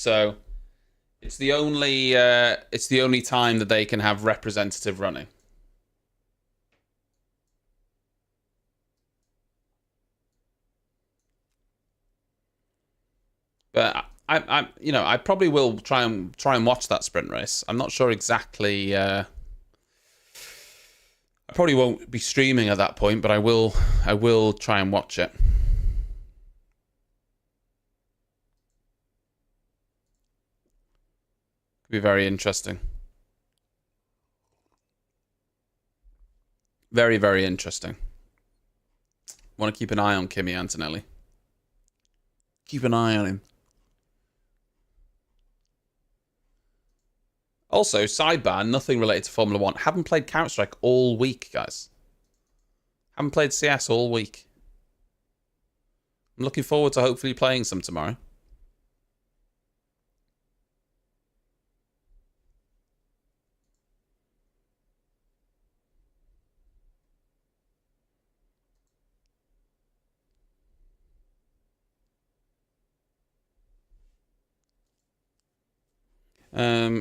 So it's the only time that they can have representative running. But I probably will try and watch that sprint race. I'm not sure exactly. I probably won't be streaming at that point, but I will try and watch it. Could be very interesting. Very, very interesting. Want to keep an eye on Kimi Antonelli. Keep an eye on him. Also, sidebar, nothing related to Formula 1. Haven't played Counter-Strike all week, guys. Haven't played CS all week. I'm looking forward to hopefully playing some tomorrow.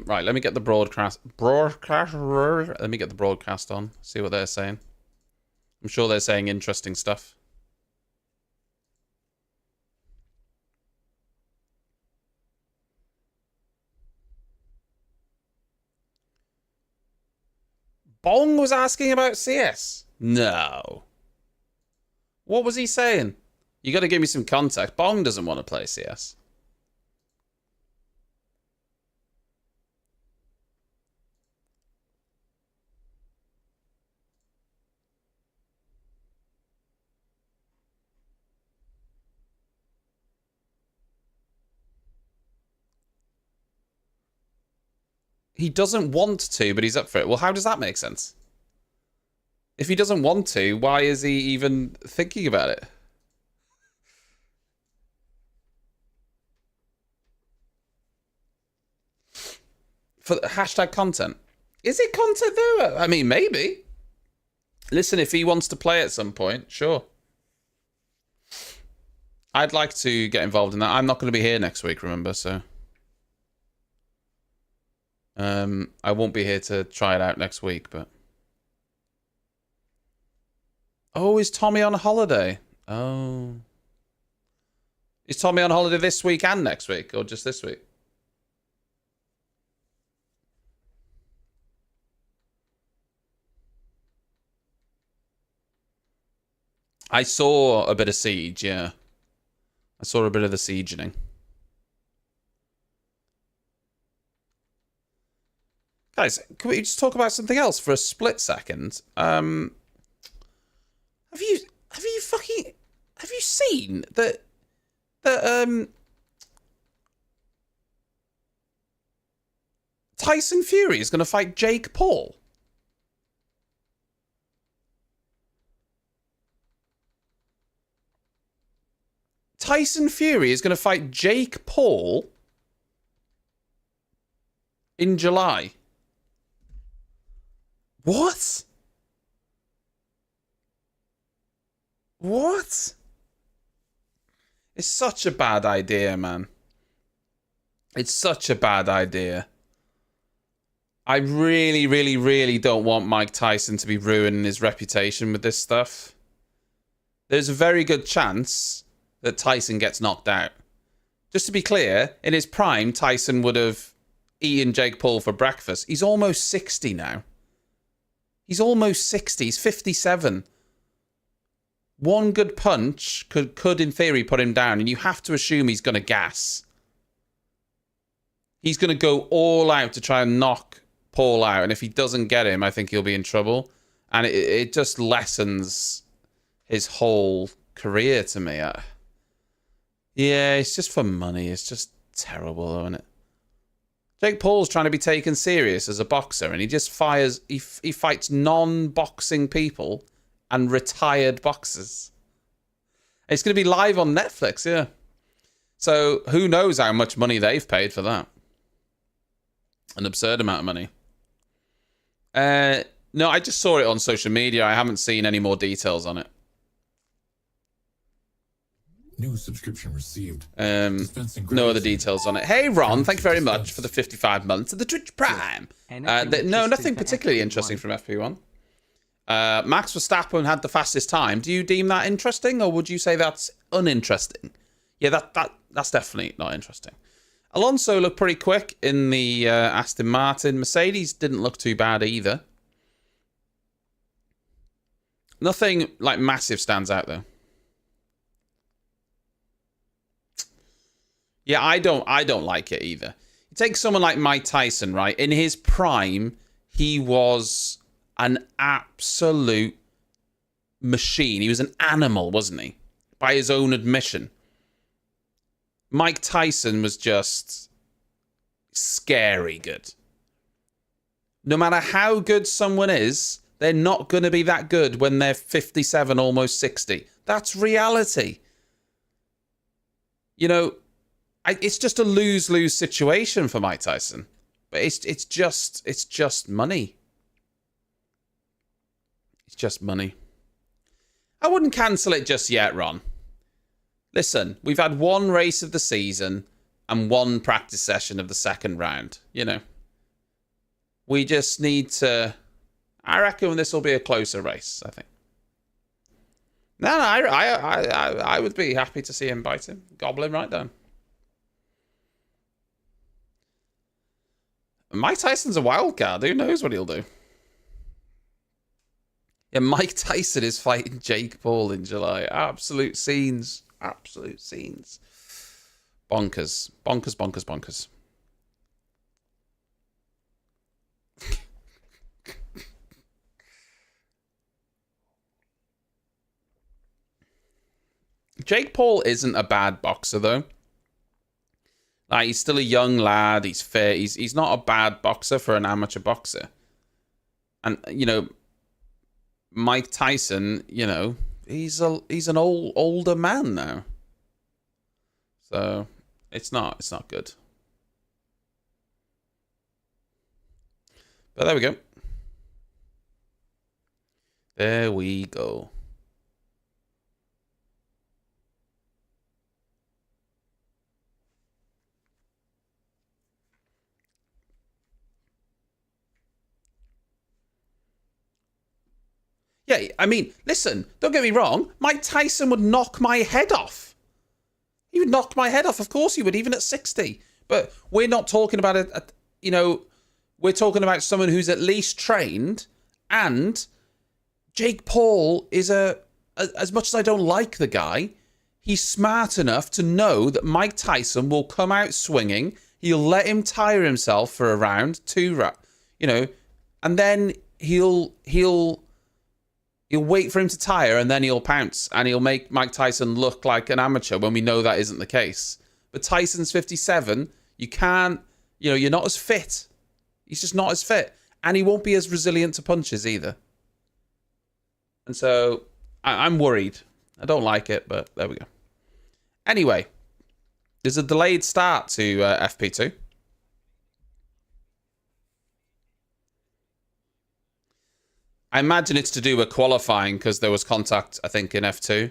Right, let me get the broadcast. Let me get the broadcast on. See what they're saying. I'm sure they're saying interesting stuff. Bong was asking about CS. No. What was he saying? You got to give me some context. Bong doesn't want to play CS. He doesn't want to, but he's up for it. Well, how does that make sense? If he doesn't want to, why is he even thinking about it? For hashtag content. Is it content though? I mean, maybe. Listen, if he wants to play at some point, sure. I'd like to get involved in that. I'm not going to be here next week, remember, so... I won't be here to try it out next week, but... Oh, is Tommy on holiday? Oh. Is Tommy on holiday this week and next week, or just this week? I saw a bit of Siege, yeah. I saw a bit of the siegening. Guys, can we just talk about something else for a split second? Have you seen that Tyson Fury is going to fight Jake Paul? Tyson Fury is going to fight Jake Paul in July. What? What? It's such a bad idea, man. It's such a bad idea. I really, really, really don't want Mike Tyson to be ruining his reputation with this stuff. There's a very good chance that Tyson gets knocked out. Just to be clear, in his prime, Tyson would have eaten Jake Paul for breakfast. He's almost 60 now. He's almost 60. He's 57. One good punch could in theory, put him down, and you have to assume he's going to gas. He's going to go all out to try and knock Paul out, and if he doesn't get him, I think he'll be in trouble. And it just lessens his whole career to me. Yeah, it's just for money. It's just terrible, isn't it? Jake Paul's trying to be taken serious as a boxer, and he just fires... He fights non-boxing people and retired boxers. It's going to be live on Netflix, yeah. So who knows how much money they've paid for that. An absurd amount of money. No, I just saw it on social media. I haven't seen any more details on it. New subscription received. No other details on it. Hey, Ron, thank you very much for the 55 months of the Twitch Prime. No, nothing particularly interesting from FP1. Max Verstappen had the fastest time. Do you deem that interesting, or would you say that's uninteresting? Yeah, that's definitely not interesting. Alonso looked pretty quick in the Aston Martin. Mercedes didn't look too bad either. Nothing like massive stands out though. Yeah, I don't like it either. You take someone like Mike Tyson, right? In his prime, he was an absolute machine. He was an animal, wasn't he? By his own admission. Mike Tyson was just scary good. No matter how good someone is, they're not going to be that good when they're 57, almost 60. That's reality. You know, it's just a lose-lose situation for Mike Tyson. But it's just money. It's just money. I wouldn't cancel it just yet, Ron. Listen, we've had one race of the season and one practice session of the second round. You know, we just need to. I reckon this will be a closer race. I think. No, I would be happy to see him bite him, gobble him right down. Mike Tyson's a wild card. Who knows what he'll do? Yeah, Mike Tyson is fighting Jake Paul in July. Absolute scenes. Absolute scenes. Bonkers. Bonkers, bonkers, bonkers. Jake Paul isn't a bad boxer, though. Like, he's still a young lad. He's fit. He's not a bad boxer for an amateur boxer. And, you know, Mike Tyson, you know, he's an older man now. So it's not good. But there we go. There we go. Yeah, I mean, listen, don't get me wrong. Mike Tyson would knock my head off. He would knock my head off. Of course he would, even at 60. But we're not talking about you know, we're talking about someone who's at least trained. And Jake Paul is as much as I don't like the guy, he's smart enough to know that Mike Tyson will come out swinging. He'll let him tire himself for a round, you know, and then he'll wait for him to tire and then he'll pounce and he'll make Mike Tyson look like an amateur when we know that isn't the case. But Tyson's 57. You can't, you know, you're not as fit. He's just not as fit. And he won't be as resilient to punches either. And so I'm worried. I don't like it, but there we go. Anyway, there's a delayed start to FP2. I imagine it's to do with qualifying because there was contact, I think, in F2.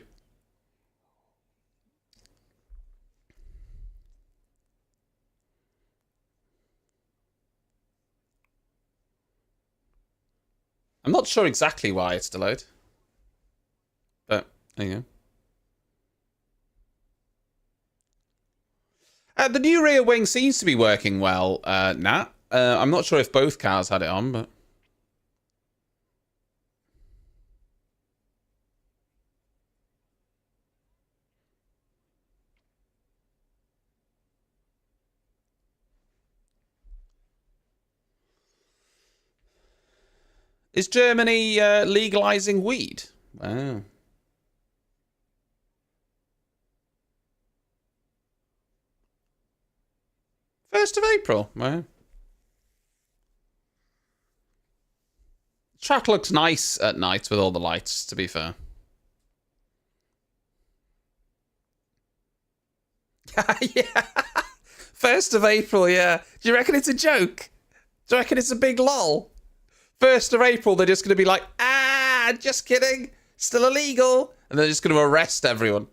I'm not sure exactly why it's delayed. But, there you go. The new rear wing seems to be working well, Nat. I'm not sure if both cars had it on, but... Is Germany legalizing weed? Wow. First of April. Wow. Track looks nice at night with all the lights, to be fair. Yeah. 1st of April, yeah. Do you reckon it's a joke? Do you reckon it's a big lol? 1st of April, they're just going to be like, just kidding. Still illegal. And they're just going to arrest everyone.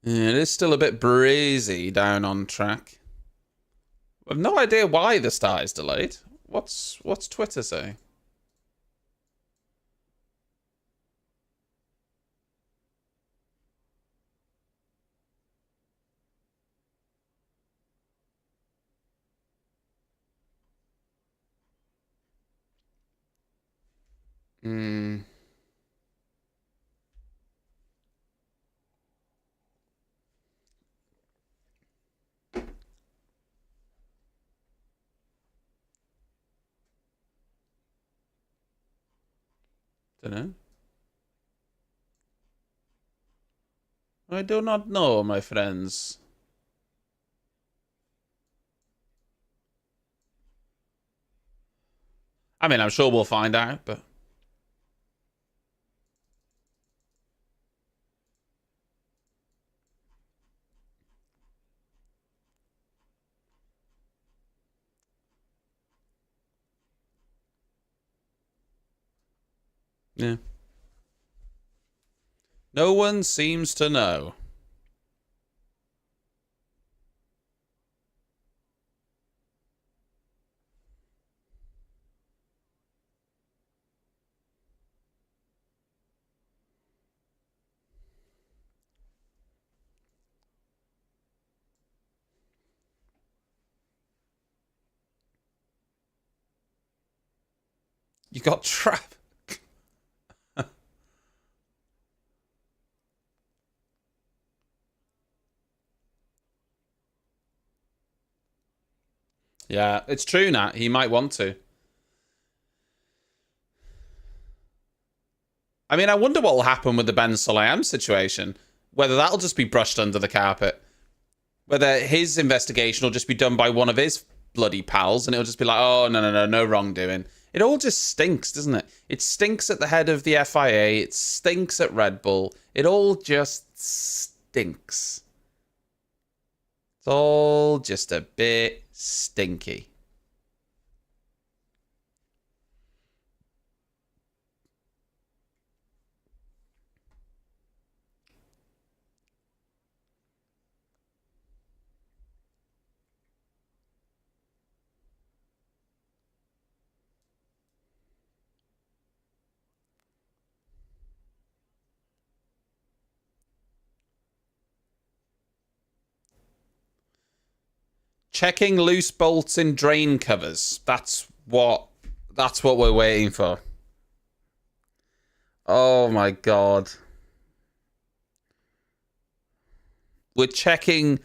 Yeah, it is still a bit breezy down on track. I've no idea why the start is delayed. What's Twitter saying? Hmm. Don't know. I do not know, my friends. I mean, I'm sure we'll find out, but yeah. No one seems to know. You got trapped. Yeah, it's true, Nat. He might want to. I mean, I wonder what will happen with the Ben Sulayem situation. Whether that'll just be brushed under the carpet. Whether his investigation will just be done by one of his bloody pals and it'll just be like, oh, no wrongdoing. It all just stinks, doesn't it? It stinks at the head of the FIA. It stinks at Red Bull. It all just stinks. It's all just a bit stinky. Checking loose bolts in drain covers. That's what we're waiting for. Oh my god. We're checking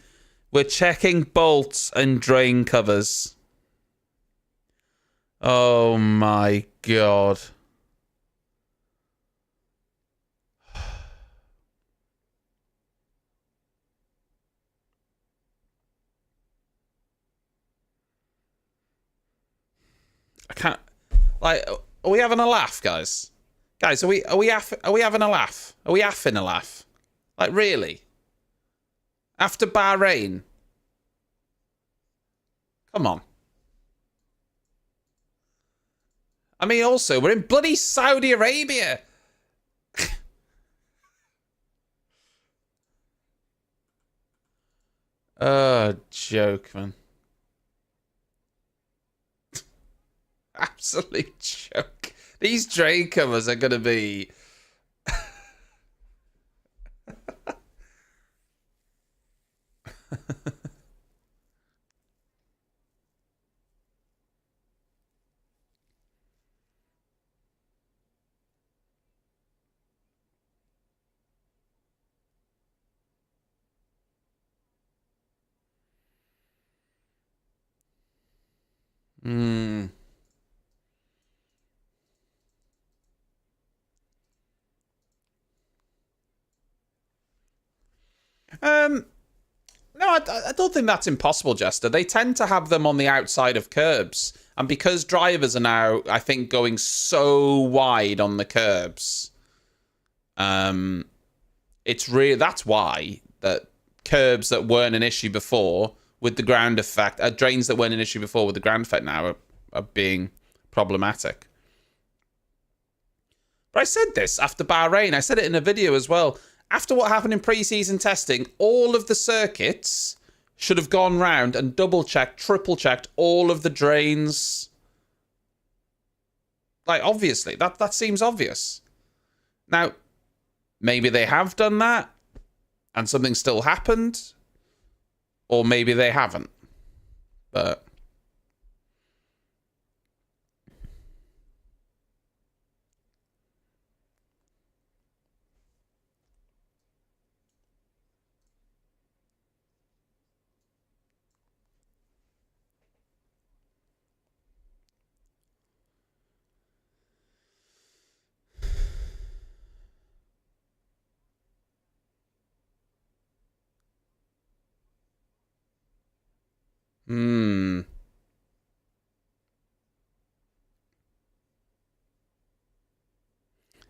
bolts and drain covers. Oh my god. I can't. Like, are we having a laugh, guys? Guys, are we having a laugh? Are we effing a laugh? Like, really? After Bahrain? Come on. I mean, also, we're in bloody Saudi Arabia. Oh, joke, man. Absolute joke. These drain covers are going to be... Hmm. No, I don't think that's impossible, Jester. They tend to have them on the outside of curbs. And because drivers are now, I think, going so wide on the curbs, it That's why that curbs that weren't an issue before with the ground effect, drains that weren't an issue before with the ground effect now are being problematic. But I said this after Bahrain. I said it in a video as well. After what happened in pre-season testing, all of the circuits should have gone round and double-checked, triple-checked all of the drains. Like, obviously, that seems obvious. Now, maybe they have done that and something still happened, or maybe they haven't. But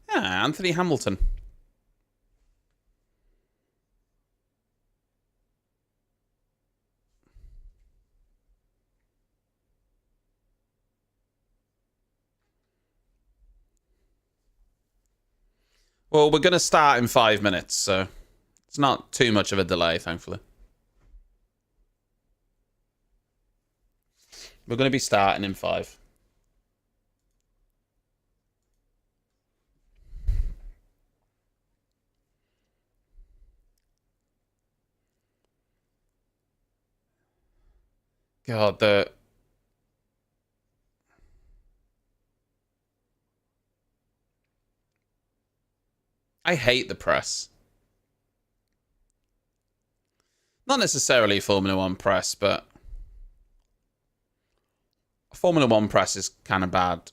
yeah, Anthony Hamilton. Well, we're going to start in 5 minutes, so it's not too much of a delay, thankfully. We're going to be starting in 5. God, I hate the press. Not necessarily Formula One press, but Formula One press is kind of bad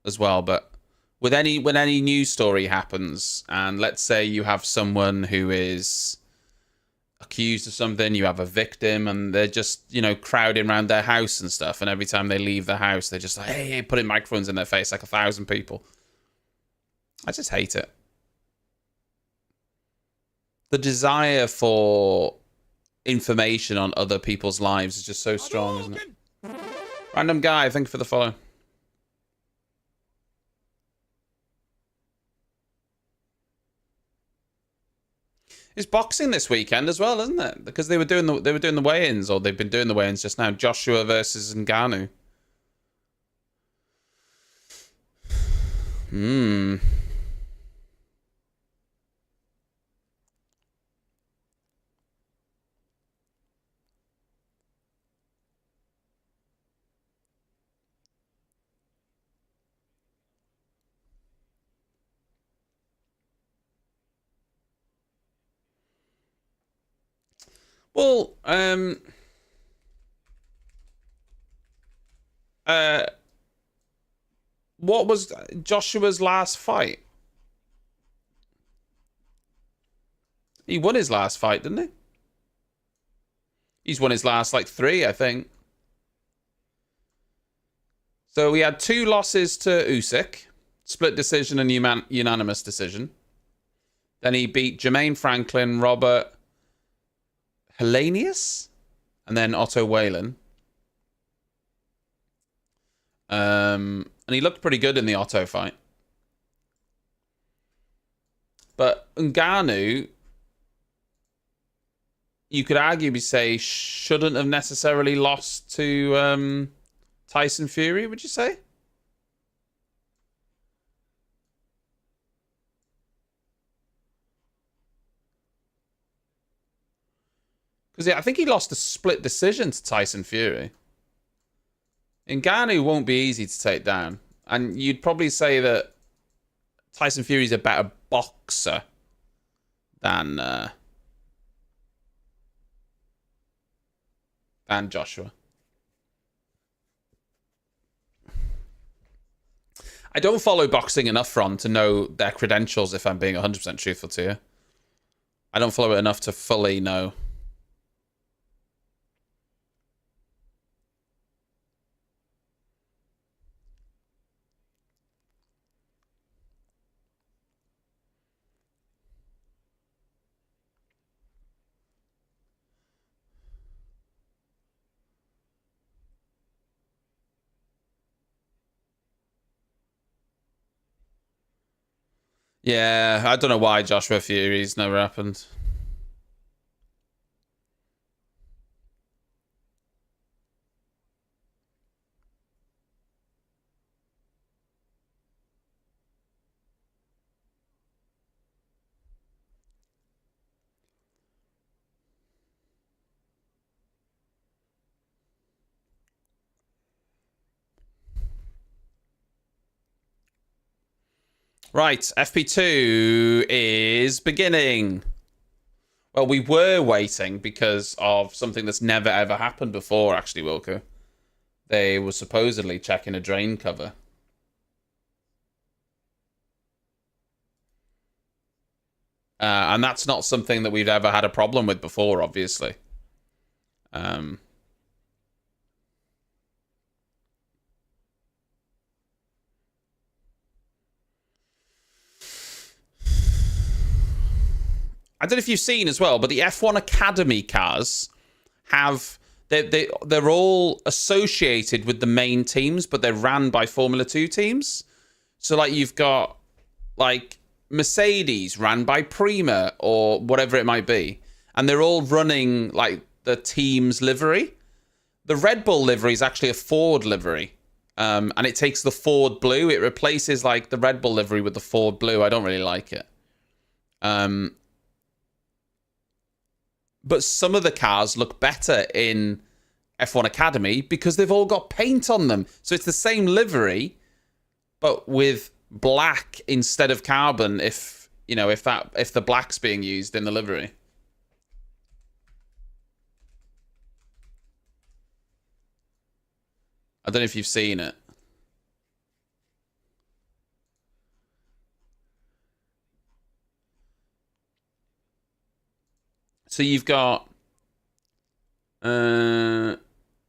as well. But when any news story happens, and let's say you have someone who is accused of something, you have a victim, and they're just, crowding around their house and stuff, and every time they leave the house, they're just like, hey, putting microphones in their face like 1,000 people. I just hate it. The desire for information on other people's lives is just so strong, isn't it? Random guy, thank you for the follow. It's boxing this weekend as well, isn't it? Because they were doing the weigh-ins, or they've been doing the weigh-ins just now. Joshua versus Ngannou. Well, what was Joshua's last fight? He won his last fight, didn't he? He's won his last, 3, I think. So we had 2 losses to Usyk, split decision and unanimous decision. Then he beat Jermaine Franklin, Robert Helenius, and then Otto Whalen. And he looked pretty good in the Otto fight. But Ngannou, you could arguably say, shouldn't have necessarily lost to Tyson Fury, would you say? Because I think he lost a split decision to Tyson Fury. Ngannou won't be easy to take down. And you'd probably say that Tyson Fury's a better boxer than Joshua. I don't follow boxing enough from to know their credentials, if I'm being 100% truthful to you. I don't follow it enough to fully know. Yeah, I don't know why Joshua Fury's never happened. Right, FP2 is beginning. Well, we were waiting because of something that's never ever happened before, actually, Wilco. They were supposedly checking a drain cover. And that's not something that we've ever had a problem with before, obviously. I don't know if you've seen as well, but the F1 Academy cars have... They're all associated with the main teams, but they're ran by Formula 2 teams. So, like, you've got, like, Mercedes ran by Prima or whatever it might be. And they're all running, like, the team's livery. The Red Bull livery is actually a Ford livery. And it takes the Ford blue. It replaces, like, the Red Bull livery with the Ford blue. I don't really like it. But some of the cars look better in F1 Academy because they've all got paint on them. So it's the same livery, but with black instead of carbon. If the black's being used in the livery. I don't know if you've seen it. So you've got, I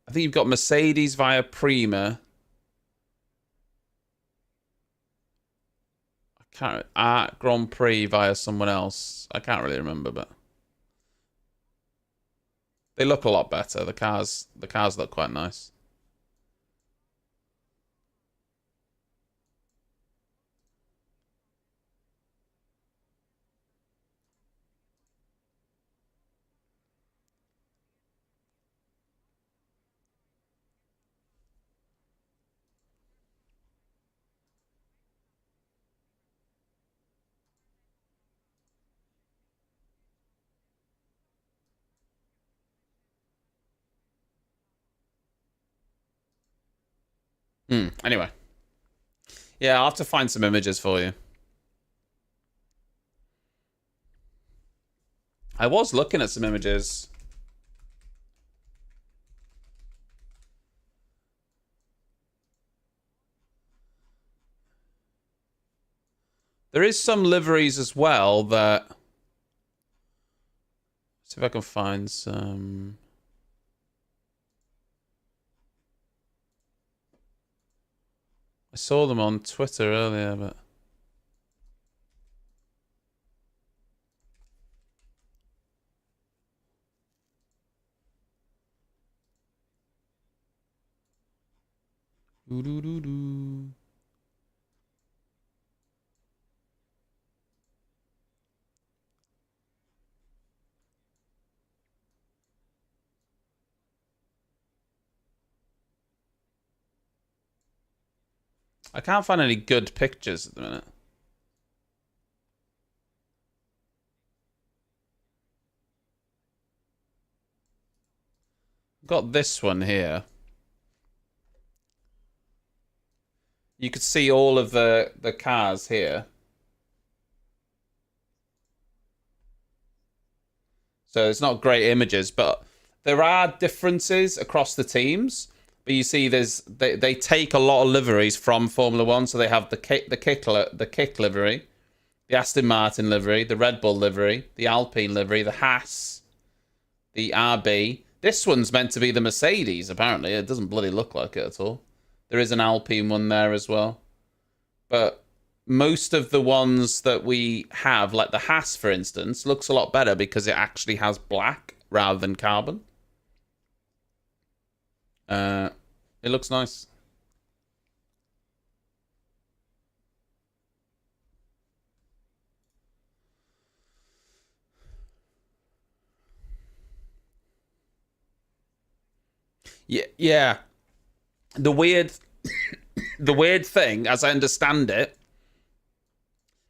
think you've got Mercedes via Prima. I can't, Art Grand Prix via someone else. I can't really remember, but they look a lot better. The cars look quite nice. Anyway. Yeah, I'll have to find some images for you. I was looking at some images. There is some liveries as well that... See if I can find some... I saw them on Twitter earlier, but... Doo-doo-doo-doo. I can't find any good pictures at the minute. Got this one here. You could see all of the cars here. So it's not great images, but there are differences across the teams. But you see, they take a lot of liveries from Formula One. So they have the kick livery, the Aston Martin livery, the Red Bull livery, the Alpine livery, the Haas, the RB. This one's meant to be the Mercedes. Apparently, it doesn't bloody look like it at all. There is an Alpine one there as well, but most of the ones that we have, like the Haas, for instance, looks a lot better because it actually has black rather than carbon. It looks nice. Yeah, yeah. The weird, the weird thing, as I understand it,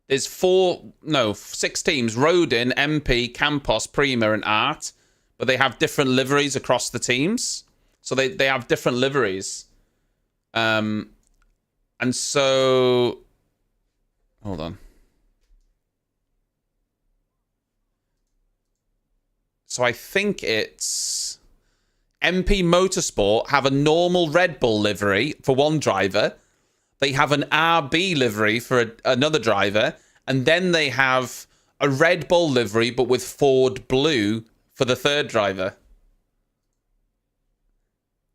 there's 6 teams: Rodin, MP, Campos, Prima, and Art. But they have different liveries across the teams. So they have different liveries. And so... Hold on. So I think it's... MP Motorsport have a normal Red Bull livery for one driver. They have an RB livery for another driver. And then they have a Red Bull livery, but with Ford Blue for the third driver.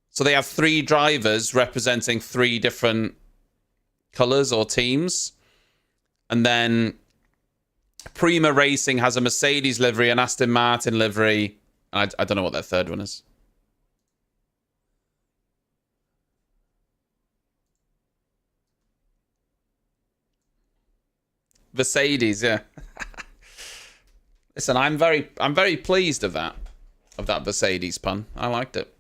So they have 3 drivers representing 3 different colours or teams. And then Prima Racing has a Mercedes livery, an Aston Martin livery. I don't know what their third one is. Mercedes, yeah. Listen, I'm very pleased of that Mercedes pun. I liked it.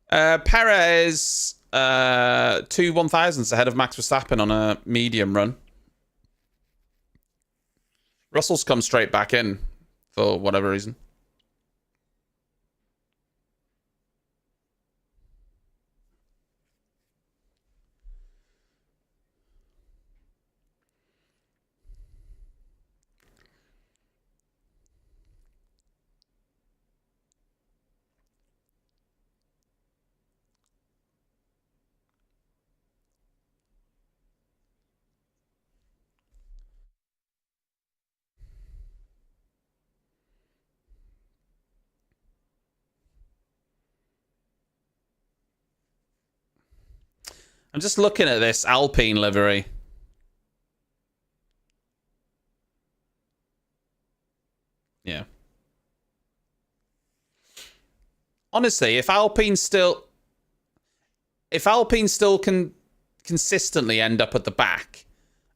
Perez 2 1,000ths ahead of Max Verstappen on a medium run. Russell's come straight back in for whatever reason. I'm just looking at this Alpine livery. Yeah. Honestly, if Alpine still can consistently end up at the back,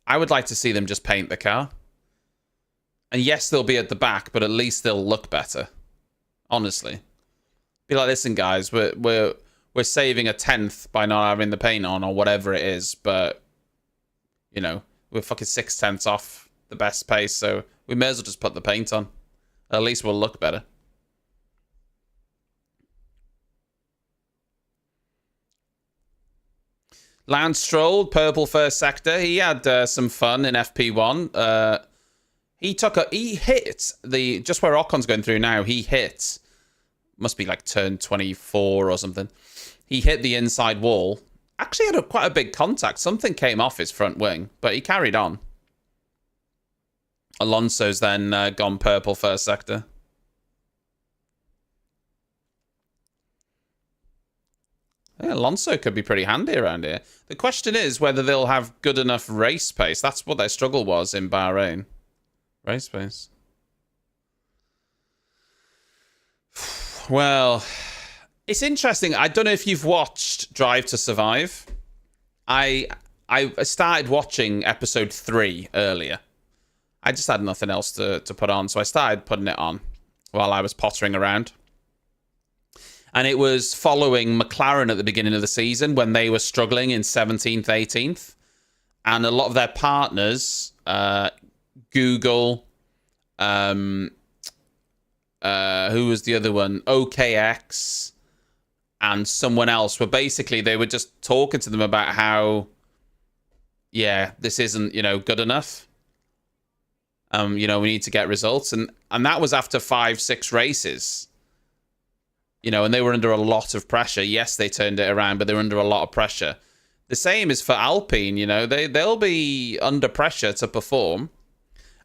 I would like to see them just paint the car. And yes, they'll be at the back, but at least they'll look better. Honestly. Be like, listen, guys, we're saving a 10th by not having the paint on or whatever it is, but you know, we're fucking 6/10 off the best pace, so we may as well just put the paint on. At least we'll look better. Lance Stroll, purple first sector. He had some fun in FP1. He hit the, just where Ocon's going through now, he hit, must be like turn 24 or something. He hit the inside wall. Actually had quite a big contact. Something came off his front wing, but he carried on. Alonso's then gone purple first sector. Yeah, Alonso could be pretty handy around here. The question is whether they'll have good enough race pace. That's what their struggle was in Bahrain. Race pace. Well, it's interesting. I don't know if you've watched Drive to Survive. I started watching episode 3 earlier. I just had nothing else to put on, so I started putting it on while I was pottering around. And it was following McLaren at the beginning of the season when they were struggling in 17th, 18th. And a lot of their partners, Google, who was the other one? OKX, and someone else were basically, they were just talking to them about how, yeah, this isn't, good enough. We need to get results. And that was after 5-6 races. And they were under a lot of pressure. Yes, they turned it around, but they were under a lot of pressure. The same is for Alpine, they'll be under pressure to perform.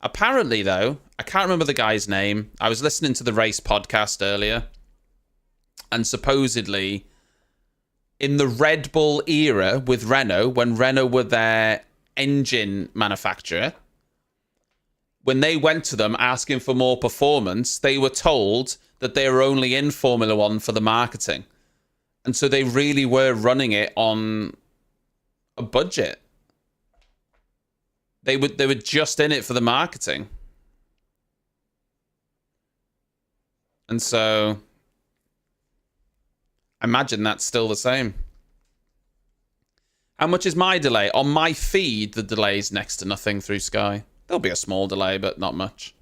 Apparently, though, I can't remember the guy's name. I was listening to the race podcast earlier, and supposedly, in the Red Bull era with Renault, when Renault were their engine manufacturer, when they went to them asking for more performance, they were told that they were only in Formula One for the marketing. And so they really were running it on a budget. They were just in it for the marketing. And so I imagine that's still the same. How much is my delay? On my feed, the delay is next to nothing through Sky. There'll be a small delay, but not much.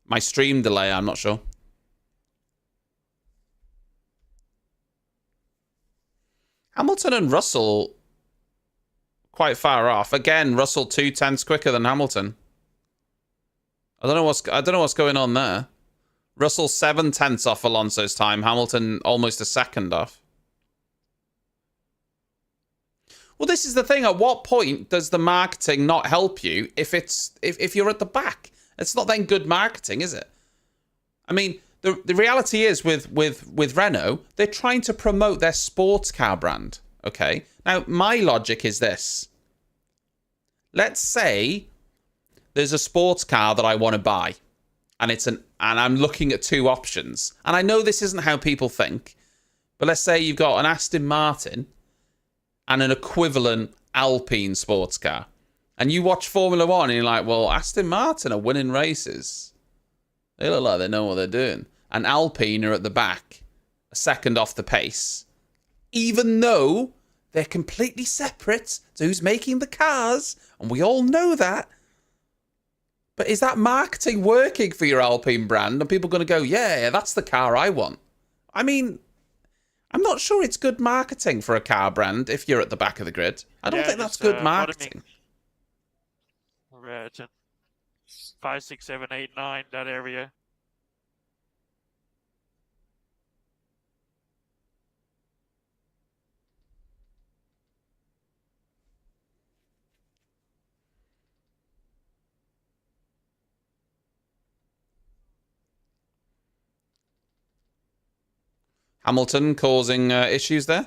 My stream delay, I'm not sure. Hamilton and Russell quite far off. Again, Russell 2/10 quicker than Hamilton. I don't know what's going on there. Russell 7/10 off Alonso's time. Hamilton almost a second off. Well, this is the thing. At what point does the marketing not help you if you're at the back? It's not then good marketing, is it? I mean, the reality is with Renault, they're trying to promote their sports car brand. Okay. Now, my logic is this. Let's say there's a sports car that I want to buy, and I'm looking at two options. And I know this isn't how people think, but let's say you've got an Aston Martin and an equivalent Alpine sports car. And you watch Formula One and you're like, well, Aston Martin are winning races. They look like they know what they're doing. And Alpine are at the back, a second off the pace. Even though they're completely separate to who's making the cars. And we all know that. But is that marketing working for your Alpine brand? And people going to go, yeah, that's the car I want. I mean, I'm not sure it's good marketing for a car brand if you're at the back of the grid. I don't think that's good marketing. Red 5, 6, 7, 8, 9, that area. Hamilton causing issues there.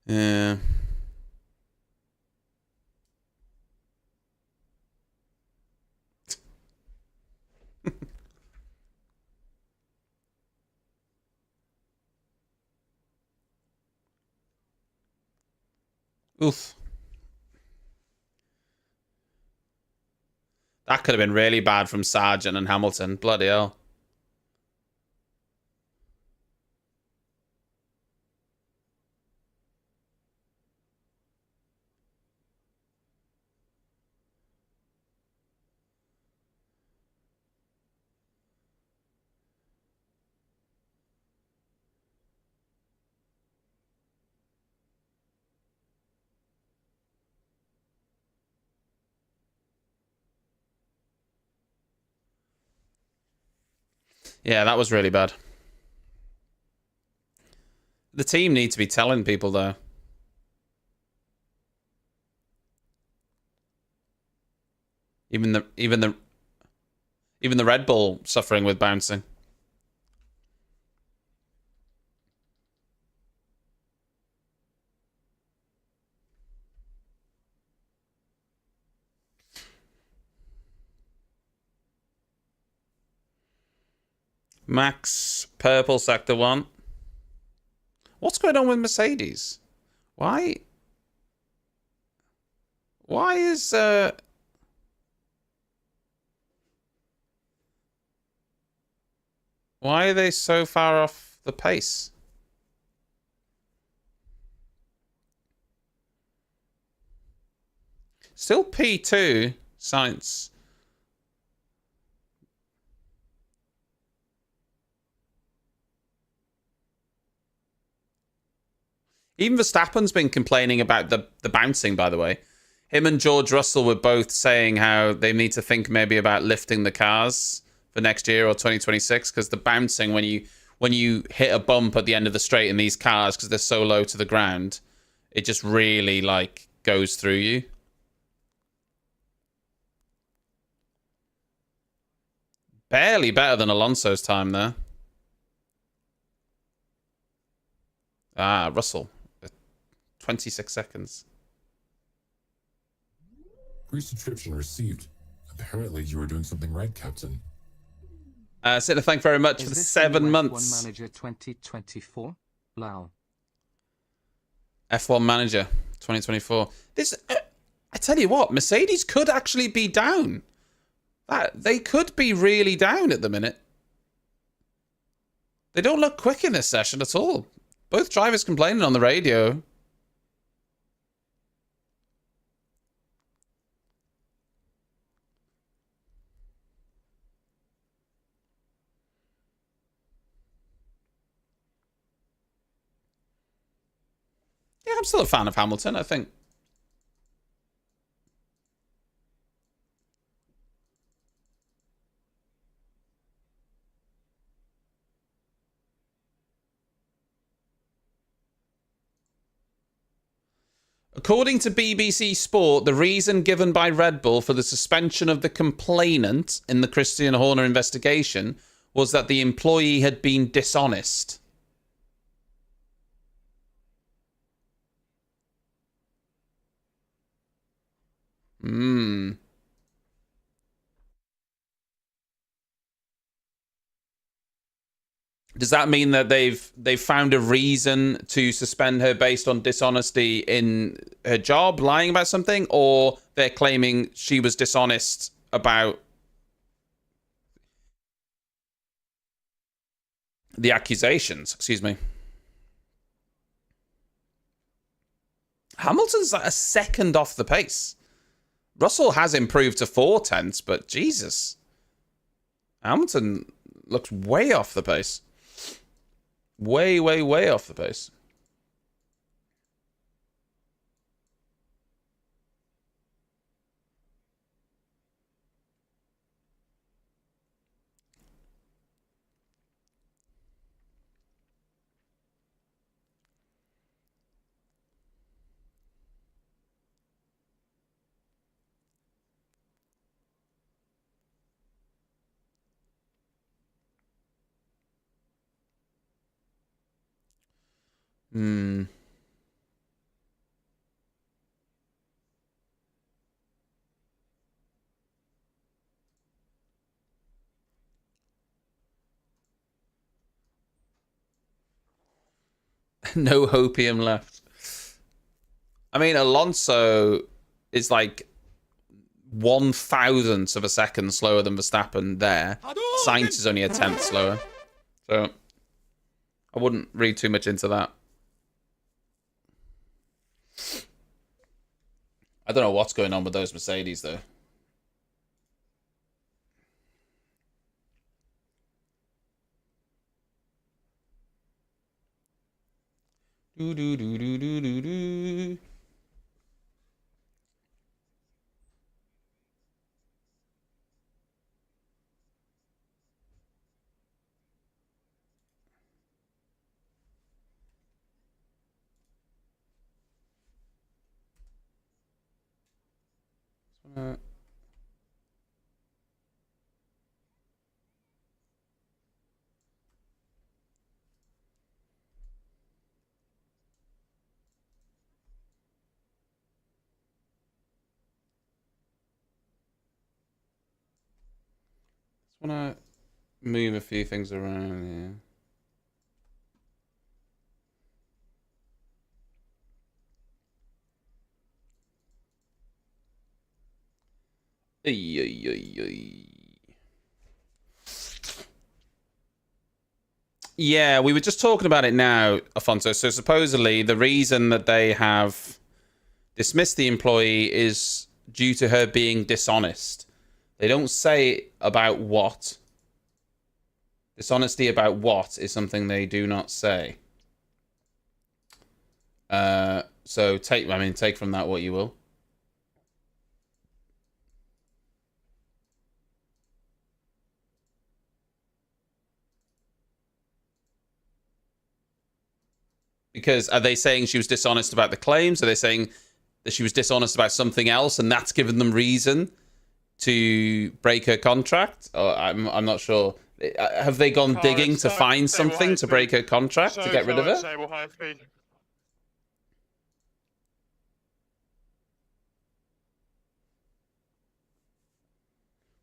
Yeah. Oof. That could have been really bad from Sargent and Hamilton. Bloody hell. Yeah, that was really bad. The team need to be telling people, though. Even the Red Bull suffering with bouncing. Max, purple sector 1. What's going on with Mercedes? Why is why are they so far off the pace? Still P2 science. Even Verstappen's been complaining about the bouncing, by the way. Him and George Russell were both saying how they need to think maybe about lifting the cars for next year or 2026, because the bouncing when you hit a bump at the end of the straight in these cars, because they're so low to the ground, it just really like goes through you. Barely better than Alonso's time there. Ah, Russell. 26 seconds. Pre-subscription received. Apparently you were doing something right, Captain. Sitter, thank you very much for the 7 months. F1 Manager 2024? Wow. F1 Manager 2024. This I tell you what, Mercedes could actually be down. They could be really down at the minute. They don't look quick in this session at all. Both drivers complaining on the radio. Yeah, I'm still a fan of Hamilton, I think. According to BBC Sport, the reason given by Red Bull for the suspension of the complainant in the Christian Horner investigation was that the employee had been dishonest. Does that mean that they've found a reason to suspend her based on dishonesty in her job, lying about something, or they're claiming she was dishonest about the accusations? Excuse me. Hamilton's like a second off the pace. Russell has improved to 0.4, but Jesus. Hamilton looks way off the pace. Way, way, way off the pace. No hopium left. I mean, Alonso is like 1,000th of a second slower than Verstappen there. Sainz is only a 10th slower. So I wouldn't read too much into that. I don't know what's going on with those Mercedes, though. Do do do do do do do. Want to move a few things around here. Yeah, we were just talking about it now, Afonso. So supposedly the reason that they have dismissed the employee is due to her being dishonest. They don't say about what. Dishonesty about what is something they do not say. So take from that what you will. Because are they saying she was dishonest about the claims? Are they saying that she was dishonest about something else and that's given them reason to break her contract? Or I'm not sure. Have they gone digging to find something to break her contract to get rid of her?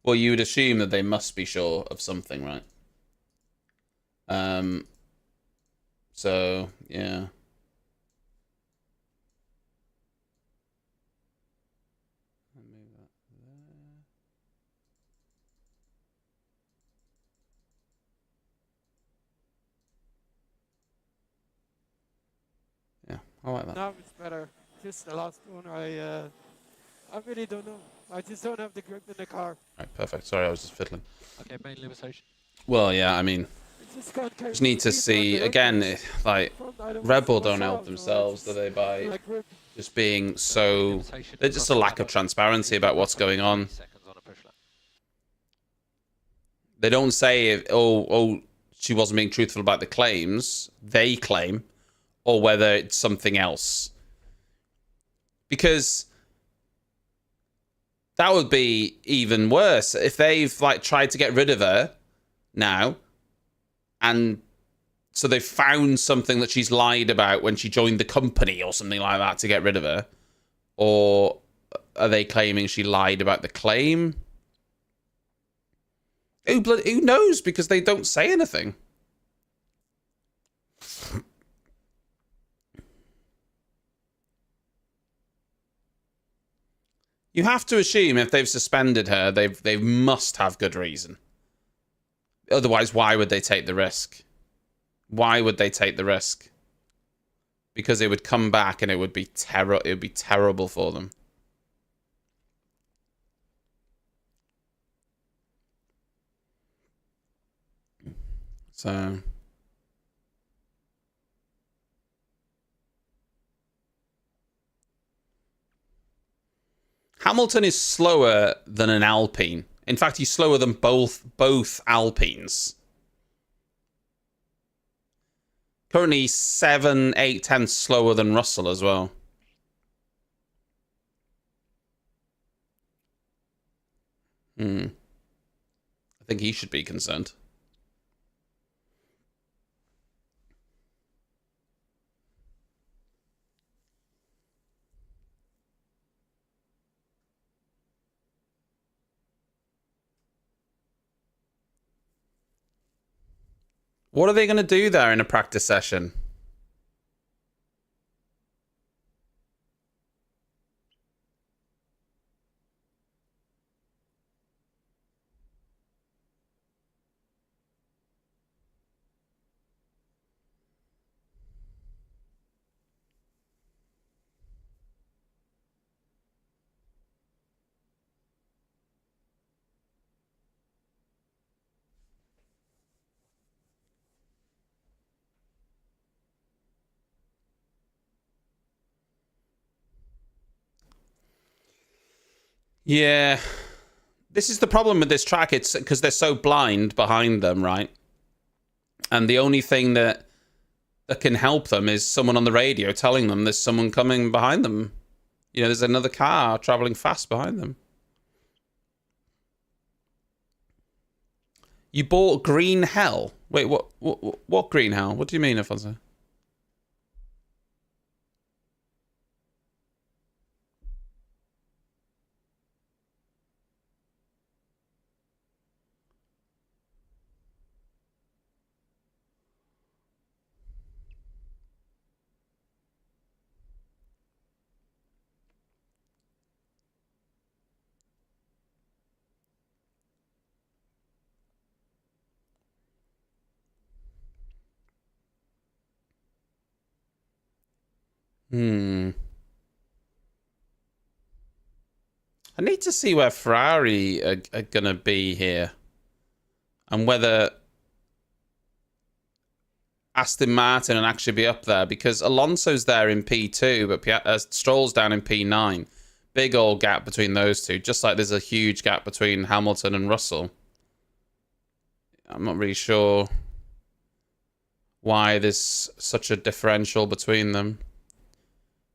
Well, you would assume that they must be sure of something, right? So, yeah. I like that. Now it's better. Just the last one, I really don't know. I just don't have the grip in the car. Right, perfect. Sorry, I was just fiddling. Okay, main limitation. Well, yeah, I mean, It just can't carry just need to speed see, around the again, road. like, Front, I don't Red Bull want to don't wash help out, themselves, do just they, by like grip. just being so... Limitation There's just a lack of transparency about what's going on. 3 seconds on a push lap. They don't say, oh, she wasn't being truthful about the claims they claim, or whether it's something else. Because that would be even worse if they've like tried to get rid of her now, and so they've found something that she's lied about when she joined the company or something like that to get rid of her. Or are they claiming she lied about the claim? Who knows? Because they don't say anything. You have to assume if they've suspended her, they must have good reason. Otherwise, why would they take the risk? Why would they take the risk? Because it would come back and it would be it would be terrible for them. So Hamilton is slower than an Alpine. In fact, he's slower than both Alpines. Currently 7, 8 tenths slower than Russell as well. I think he should be concerned. What are they going to do there in a practice session? Yeah. This is the problem with this track. It's because they're so blind behind them, right? And the only thing that can help them is someone on the radio telling them there's someone coming behind them. You know, there's another car traveling fast behind them. You bought green hell? Wait, what green hell? What do you mean, Afonso? I need to see where Ferrari are going to be here. And whether Aston Martin will actually be up there. Because Alonso's there in P2, but Stroll's down in P9. Big old gap between those two. Just like there's a huge gap between Hamilton and Russell. I'm not really sure why there's such a differential between them.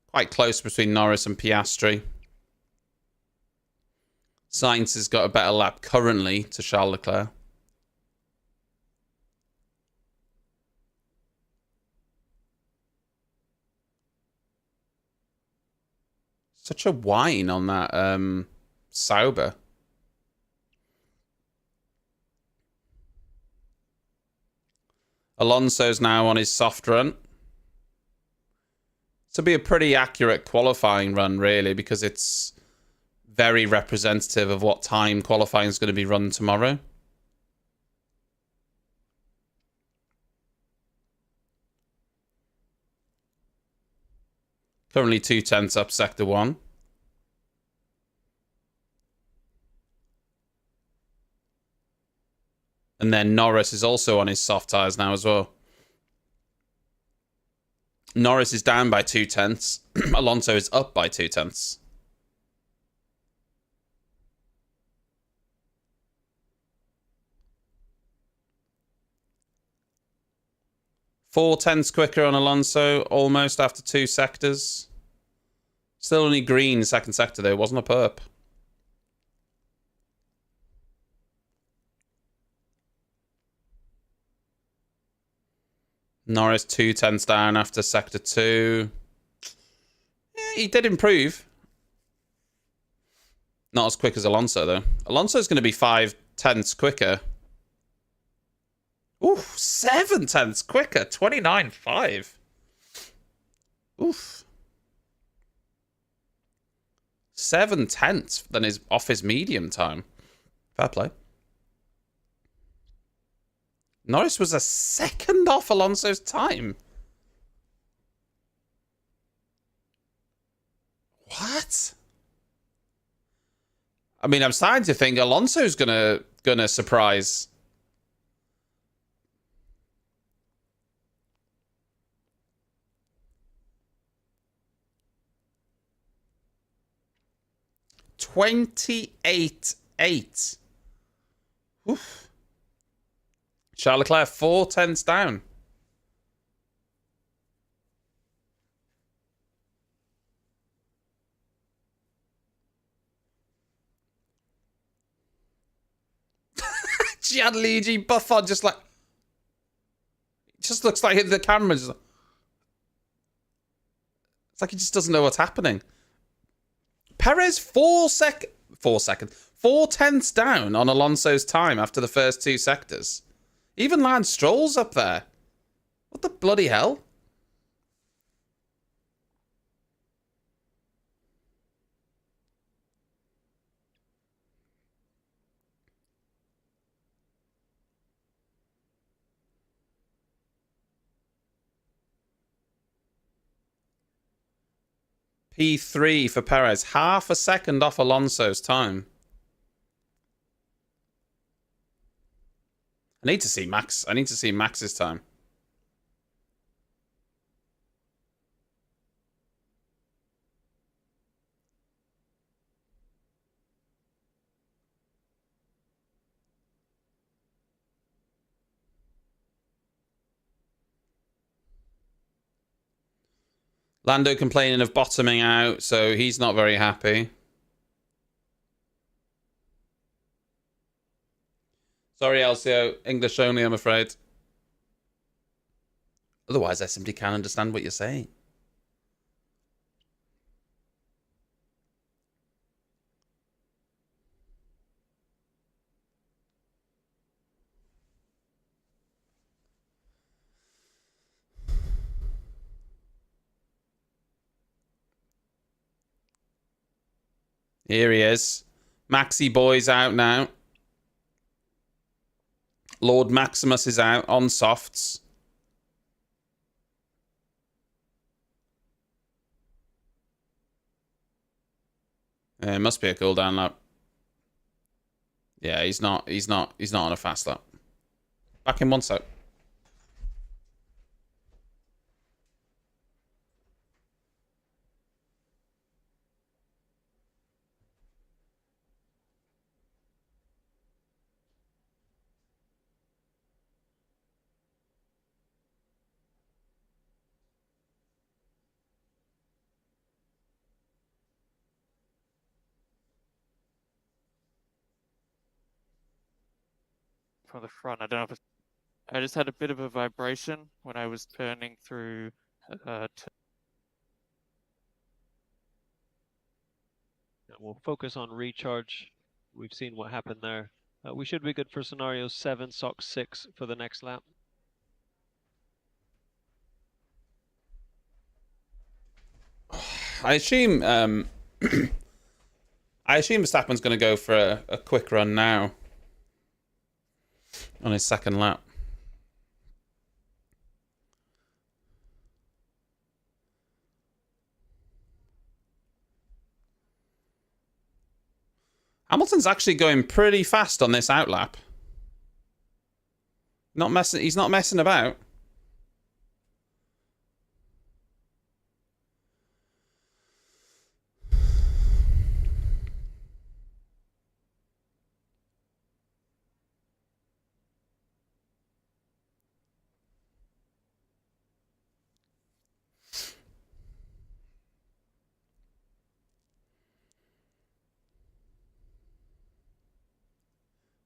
Quite close between Norris and Piastri. Sainz has got a better lap currently to Charles Leclerc. Such a whine on that Sauber. Alonso's now on his soft run. This will be a pretty accurate qualifying run, really, because it's very representative of what time qualifying is going to be run tomorrow. Currently 2/10 up sector 1. And then Norris is also on his soft tyres now as well. Norris is down by 2/10. Alonso is up by 2/10. Four tenths quicker on Alonso, almost after 2 sectors. Still only green second sector though, wasn't a perp. Norris 2/10 down after sector 2. Yeah, he did improve. Not as quick as Alonso though. Alonso's going to be 5/10 quicker. Oof, 7/10 quicker. 29.5. Oof. 7/10 than his off his medium time. Fair play. Norris was a second off Alonso's time. What? I mean, I'm starting to think Alonso's gonna surprise. $28.8. Oof. Charles Leclerc 4/10 down. Gianluigi Buffon just like... just looks like the camera. It's like he just doesn't know what's happening. Perez 4/10 down on Alonso's time after the first 2 sectors. Even Lance Stroll's up there. What the bloody hell? P3 for Perez. Half a second off Alonso's time. I need to see Max. I need to see Max's time. Lando complaining of bottoming out, so he's not very happy. Sorry, Elcio. English only, I'm afraid. Otherwise, I simply can't understand what you're saying. Here he is. Maxi Boy's out now. Lord Maximus is out on softs. It must be a cooldown lap. Yeah, he's not on a fast lap. Back in 1 sec. From the front. I don't know if it's... I just had a bit of a vibration when I was turning through We'll focus on recharge. We've seen what happened there. We should be good for scenario 7, sock 6 for the next lap. I assume Verstappen's going to go for a quick run now on his second lap. Hamilton's actually going pretty fast on this outlap. He's not messing about.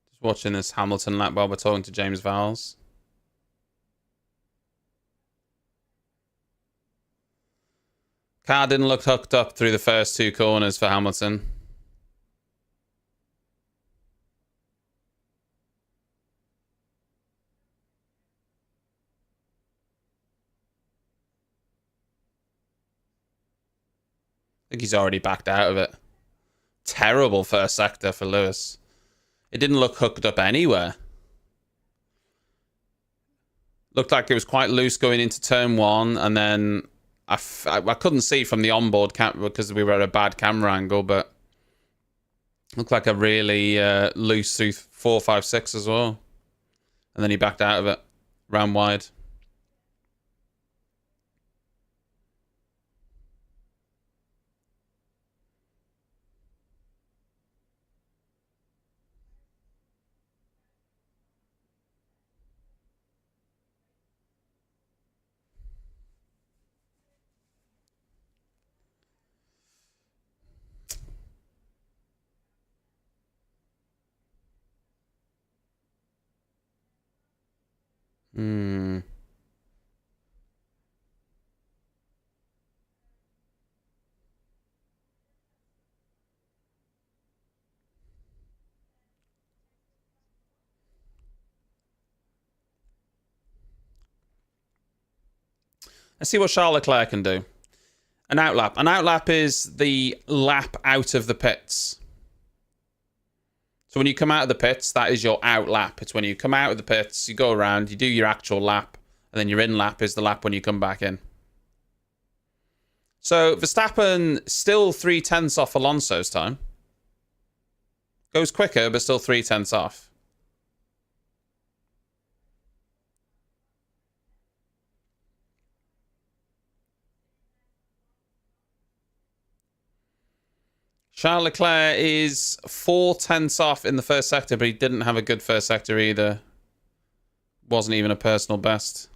Just watching this Hamilton lap while we're talking to James Vowles. Car didn't look hooked up through the first 2 corners for Hamilton. I think he's already backed out of it. Terrible first sector for Lewis. It didn't look hooked up anywhere. Looked like it was quite loose going into turn 1, and then I couldn't see from the onboard camera because we were at a bad camera angle, but looked like a really loose through 4, 5, 6 as well. And then he backed out of it, ran wide. Let's see what Charles Leclerc can do. An outlap. An outlap is the lap out of the pits. So when you come out of the pits, that is your outlap. It's when you come out of the pits, you go around, you do your actual lap, and then your in lap is the lap when you come back in. So Verstappen still 3/10 off Alonso's time. Goes quicker, but still 3/10 off. Charles Leclerc is 4/10 off in the first sector, but he didn't have a good first sector either. Wasn't even a personal best.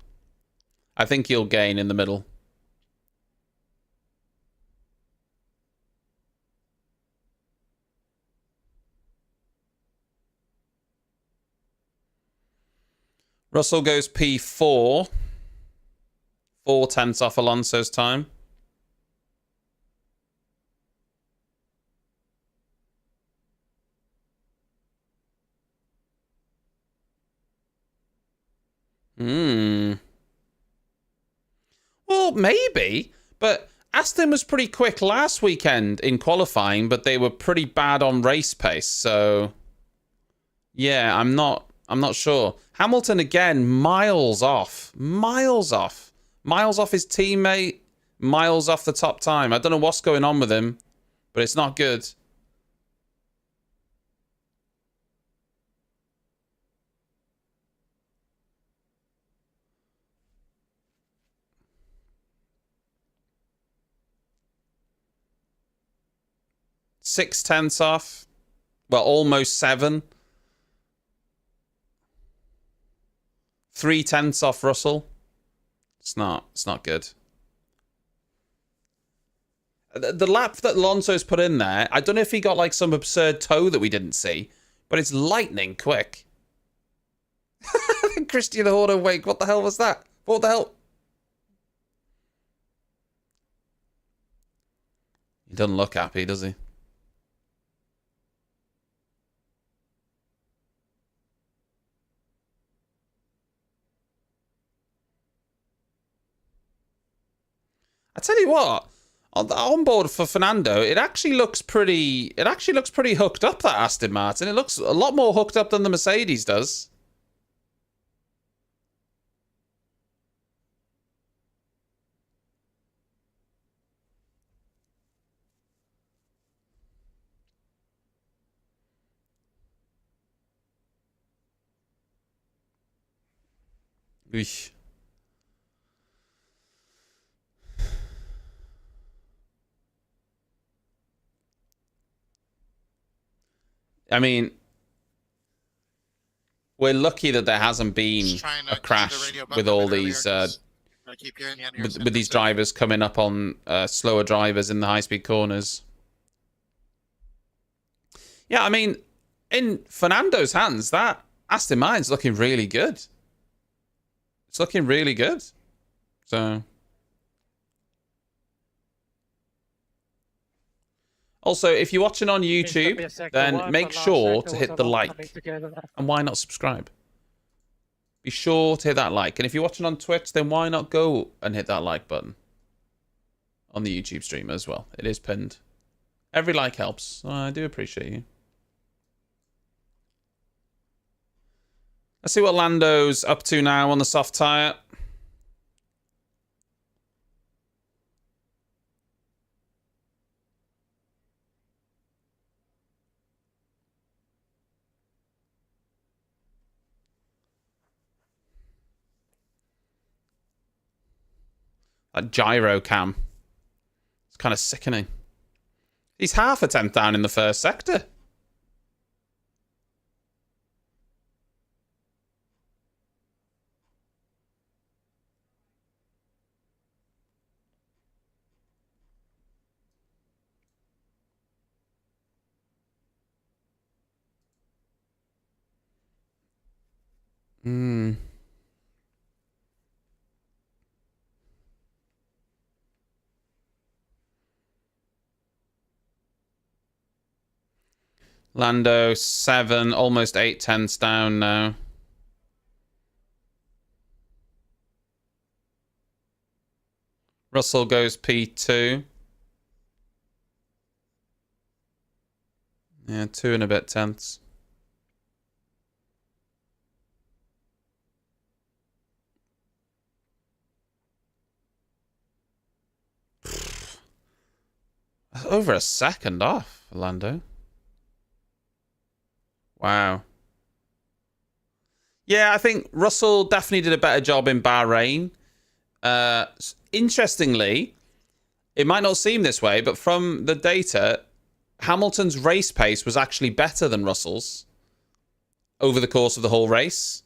I think he'll gain in the middle. Russell goes P4. 4/10 off Alonso's time. Well, maybe, but Aston was pretty quick last weekend in qualifying, but they were pretty bad on race pace. So, yeah, I'm not sure. Hamilton again, miles off his teammate, miles off the top time. I don't know what's going on with him, but it's not good. Six tenths off. Well, almost 7. 3/10 off Russell. It's not good. The lap that Alonso's put in there, I don't know if he got like some absurd toe that we didn't see, but it's lightning quick. Christian Horner, wait, what the hell was that? What the hell? He doesn't look happy, does he? I tell you what, on the onboard for Fernando, it actually looks pretty hooked up, that Aston Martin. It looks a lot more hooked up than the Mercedes does. Eesh. I mean, we're lucky that there hasn't been a crash with all these with these drivers coming up on slower drivers in the high-speed corners. Yeah, I mean, in Fernando's hands, that Aston Martin's looking really good. It's looking really good. So, also, if you're watching on YouTube, then make sure to hit the like. And why not subscribe? Be sure to hit that like. And if you're watching on Twitch, then why not go and hit that like button on the YouTube stream as well? It is pinned. Every like helps. I do appreciate you. Let's see what Lando's up to now on the soft tyre. That gyro cam. It's kind of sickening. He's half a tenth down in the first sector. Lando 7, almost 8/10 down now. Russell goes P2. Yeah, 2 and a bit tenths. Over a second off, Lando. Wow. Yeah, I think Russell definitely did a better job in Bahrain. Interestingly, it might not seem this way, but from the data, Hamilton's race pace was actually better than Russell's over the course of the whole race.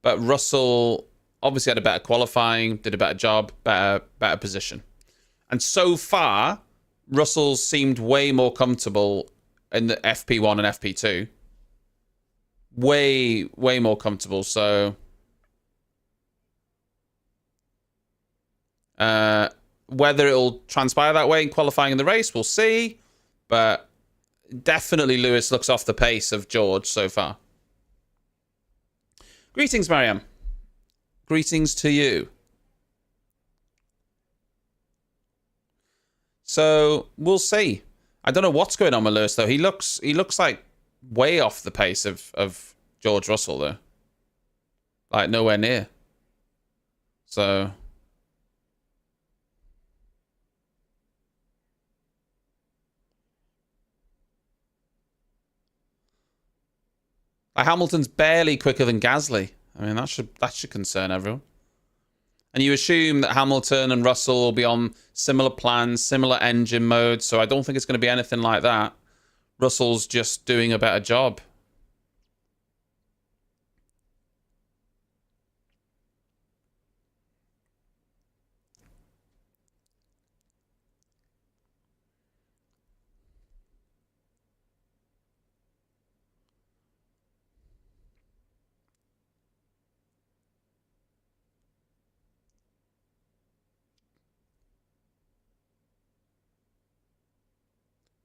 But Russell obviously had a better qualifying, did a better job, better position. And so far, Russell seemed way more comfortable in the FP1 and FP2. Way more comfortable. So, whether it'll transpire that way in qualifying in the race, we'll see. But definitely Lewis looks off the pace of George so far. Greetings, Mariam. Greetings to you. So, we'll see. I don't know what's going on with Lewis, though. He looks like way off the pace of George Russell, though. Like, nowhere near. So, like, Hamilton's barely quicker than Gasly. I mean, that should concern everyone. And you assume that Hamilton and Russell will be on similar plans, similar engine mode, so I don't think it's going to be anything like that. Russell's just doing a better job.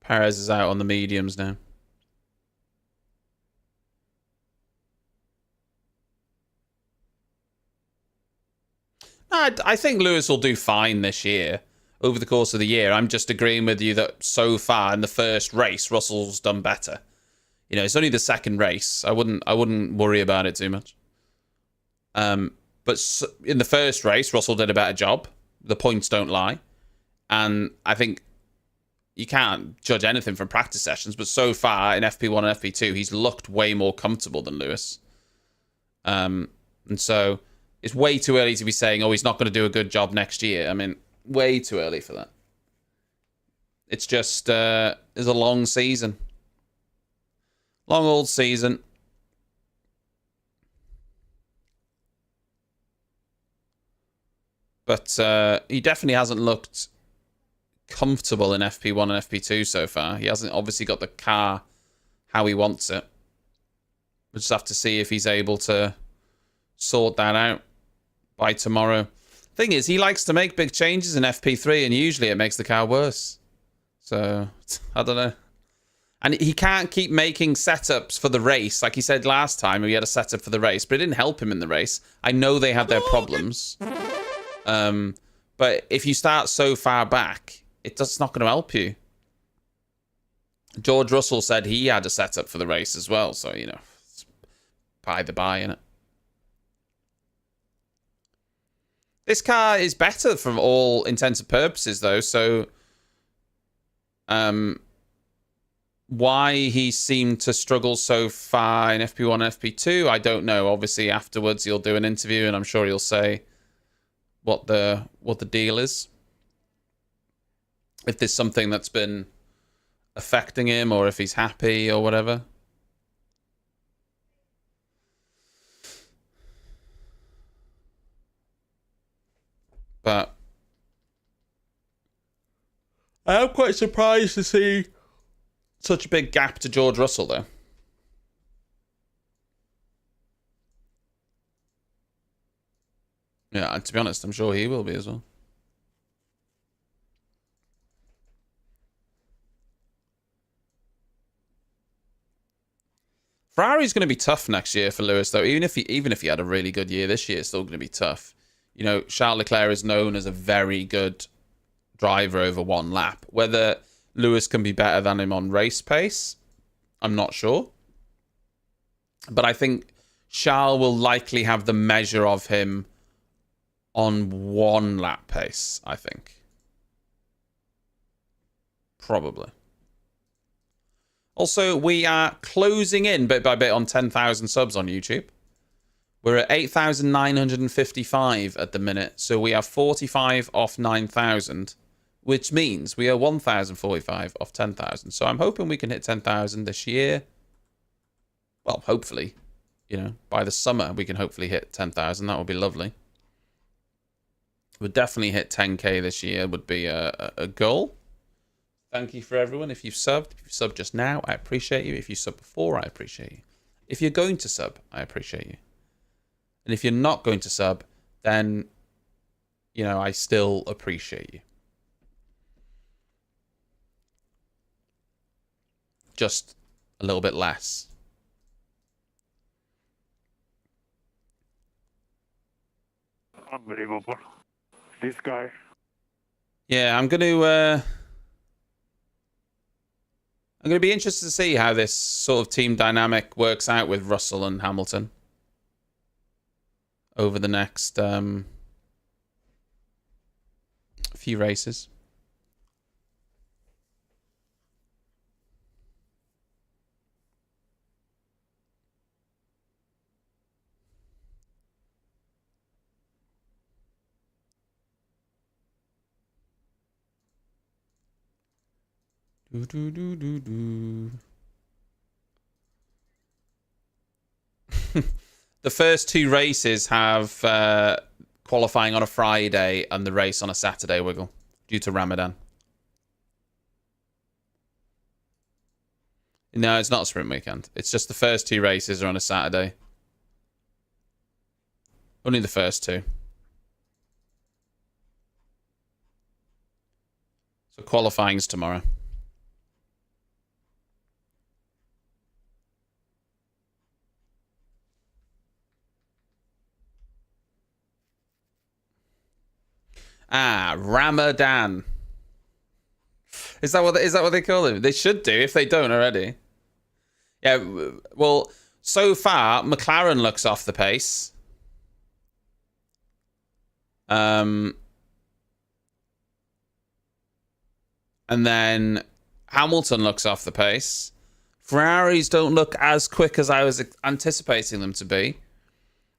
Perez is out on the mediums now. I think Lewis will do fine this year, over the course of the year. I'm just agreeing with you that so far in the first race, Russell's done better. You know, it's only the second race. I wouldn't worry about it too much. But in the first race, Russell did a better job. The points don't lie. And I think you can't judge anything from practice sessions, but so far in FP1 and FP2, he's looked way more comfortable than Lewis. And so It's way too early to be saying, oh, he's not going to do a good job next year. I mean, way too early for that. It's just, it's a long season. Long old season. But he definitely hasn't looked comfortable in FP1 and FP2 so far. He hasn't obviously got the car how he wants it. We'll just have to see if he's able to sort that out by tomorrow. Thing is, he likes to make big changes in FP3, and usually it makes the car worse. So, I don't know. And he can't keep making setups for the race. Like he said last time, he had a setup for the race, but it didn't help him in the race. I know they had their problems. But if you start so far back, it's not going to help you. George Russell said he had a setup for the race as well. So, you know, it's by the by, innit? This car is better from all intents and purposes, though. So, why he seemed to struggle so far in FP1 and FP2, I don't know. Obviously, afterwards he'll do an interview, and I'm sure he'll say what the deal is. If there's something that's been affecting him, or if he's happy or whatever. But I am quite surprised to see such a big gap to George Russell, though. Yeah, and to be honest, I'm sure he will be as well. Ferrari's going to be tough next year for Lewis, though. Even if he had a really good year this year, it's still going to be tough. You know, Charles Leclerc is known as a very good driver over one lap. Whether Lewis can be better than him on race pace, I'm not sure. But I think Charles will likely have the measure of him on one lap pace, I think. Probably. Also, we are closing in bit by bit on 10,000 subs on YouTube. We're at 8,955 at the minute, so we are 45 off 9,000, which means we are 1,045 off 10,000. So I'm hoping we can hit 10,000 this year. Well, hopefully, you know, by the summer we can hopefully hit 10,000. That would be lovely. We'd definitely hit 10k this year, would be a goal. Thank you for everyone. If you've subbed, just now, I appreciate you. If you subbed before, I appreciate you. If you're going to sub, I appreciate you. And if you're not going to sub, then, you know, I still appreciate you. Just a little bit less. Unbelievable. This guy. Yeah, I'm going to be interested to see how this sort of team dynamic works out with Russell and Hamilton over the next few races. Do, do, do, do, do. The first two races have qualifying on a Friday and the race on a Saturday, Wiggle, due to Ramadan. No, it's not a sprint weekend. It's just the first two races are on a Saturday. Only the first two. So qualifying's tomorrow. Ah, Ramadan. Is that what they call him? They should do if they don't already. Yeah, well, so far McLaren looks off the pace. And then Hamilton looks off the pace. Ferraris don't look as quick as I was anticipating them to be.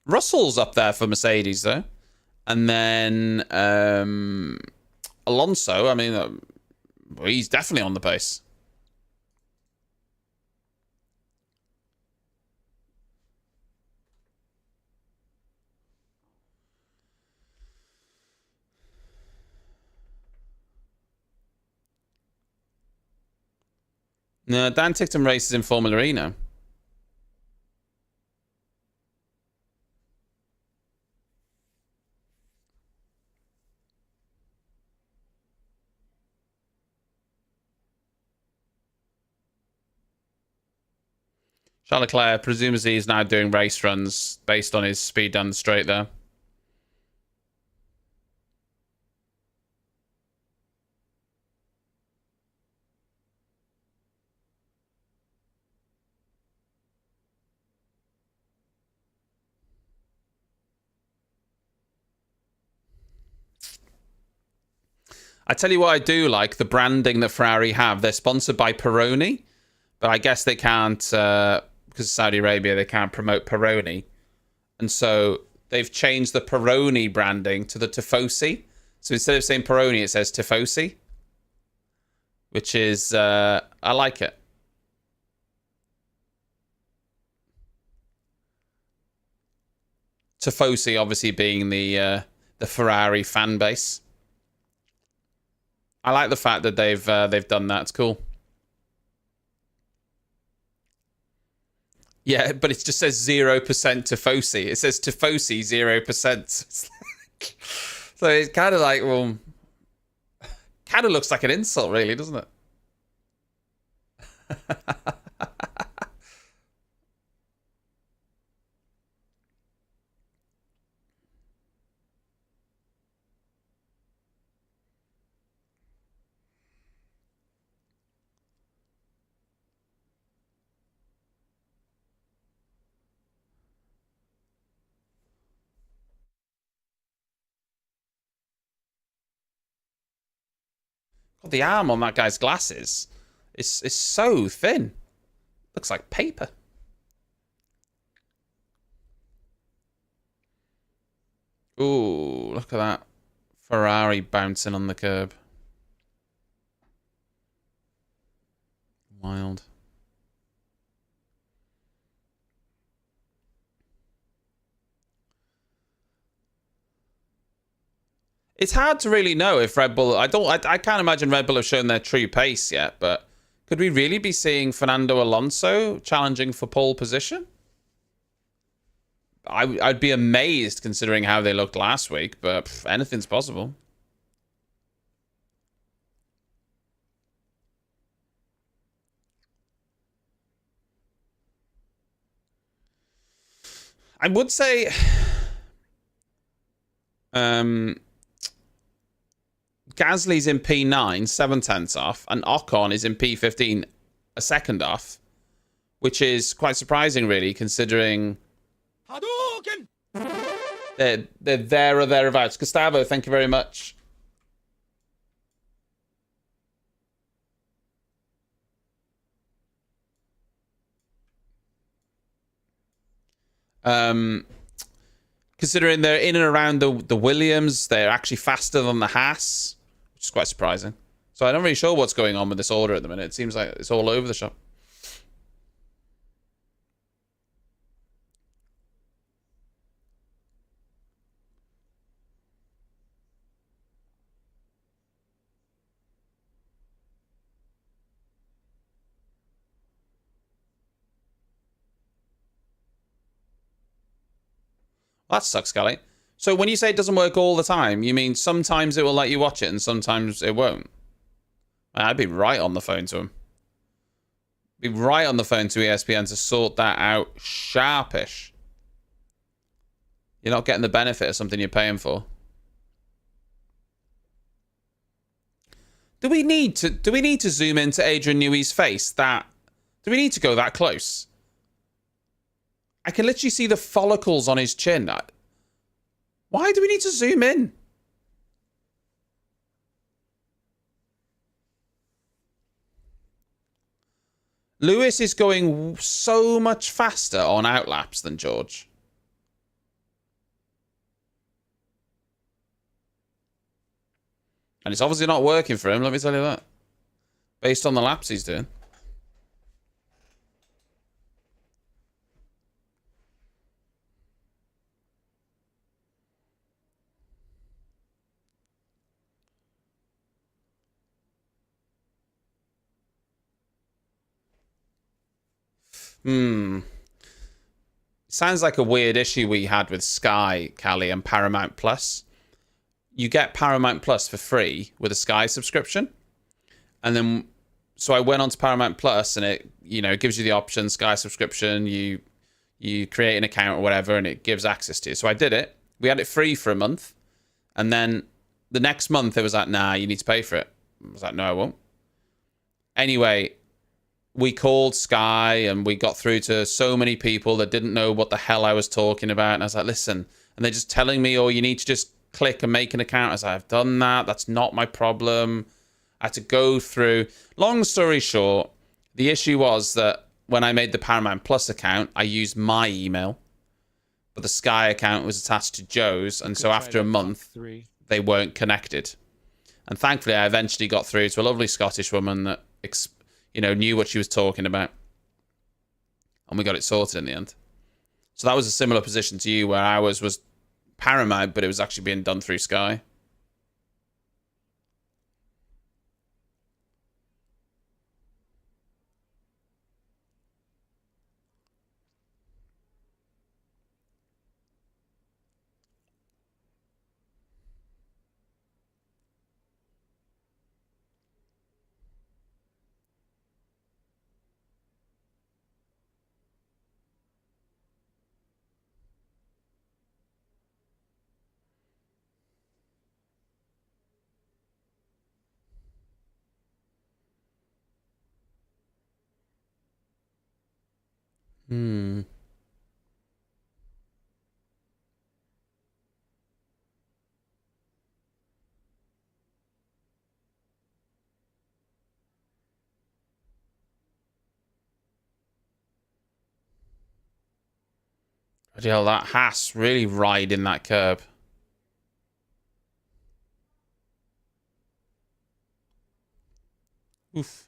Russell's up there for Mercedes, though. And then Alonso, I mean, he's definitely on the pace. No, Dan Tickton races in Formula E now. Charles Leclerc presumably is now doing race runs based on his speed down the straight there. I tell you what I do like, the branding that Ferrari have. They're sponsored by Peroni, but I guess they can't, because of Saudi Arabia, they can't promote Peroni. And so they've changed the Peroni branding to the Tifosi. So instead of saying Peroni, it says Tifosi, which is, I like it. Tifosi obviously being the Ferrari fan base. I like the fact that they've done that. It's cool. Yeah, but it just says 0% Tifosi. It says Tifosi 0%. So it's kind of like, well, kind of looks like an insult, really, doesn't it? God, the arm on that guy's glasses is so thin. Looks like paper. Ooh, look at that. Ferrari bouncing on the curb. Wild. It's hard to really know if Red Bull... I can't imagine Red Bull have shown their true pace yet, but could we really be seeing Fernando Alonso challenging for pole position? I'd be amazed considering how they looked last week, but anything's possible. I would say... Gasly's in P9, 7/10 off, and Ocon is in P15, a second off, which is quite surprising, really, considering they're there or thereabouts. Gustavo, thank you very much. Considering they're in and around the Williams, they're actually faster than the Haas, which is quite surprising. So I'm not really sure what's going on with this order at the minute. It seems like it's all over the shop. That sucks, Scully. So when you say it doesn't work all the time, you mean sometimes it will let you watch it and sometimes it won't? I'd be right on the phone to him. Be right on the phone to ESPN to sort that out sharpish. You're not getting the benefit of something you're paying for. Do we need to zoom into Adrian Newey's face? Do we need to go that close? I can literally see the follicles on his chin. Why do we need to zoom in? Lewis is going so much faster on outlaps than George. And it's obviously not working for him, let me tell you that. Based on the laps he's doing. Sounds like a weird issue we had with Sky, Callie, and Paramount Plus. You get Paramount Plus for free with a Sky subscription. And then, so I went on to Paramount Plus, and it, you know, gives you the option, Sky subscription, you create an account or whatever, and it gives access to you. So I did it. We had it free for a month. And then the next month, it was like, nah, you need to pay for it. I was like, no, I won't. Anyway, we called Sky and we got through to so many people that didn't know what the hell I was talking about. And I was like, listen, and they're just telling me, oh, you need to just click and make an account. I was like, I've done that. That's not my problem. I had to go through. Long story short, the issue was that when I made the Paramount Plus account, I used my email, but the Sky account was attached to Joe's. And so after a month, they weren't connected. And thankfully, I eventually got through to a lovely Scottish woman that, you know, knew what she was talking about. And we got it sorted in the end. So that was a similar position to you, where ours was Paramount, but it was actually being done through Sky. Bloody hell, that Haas really riding that curb. Oof.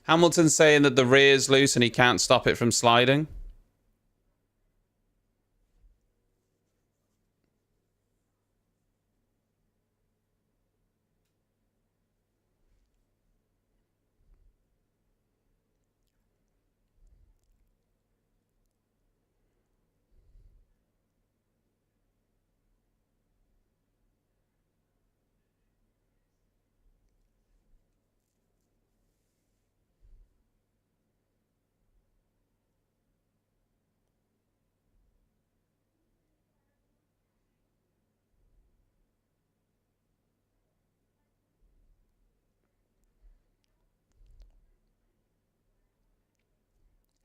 Hamilton's saying that the rear's loose and he can't stop it from sliding.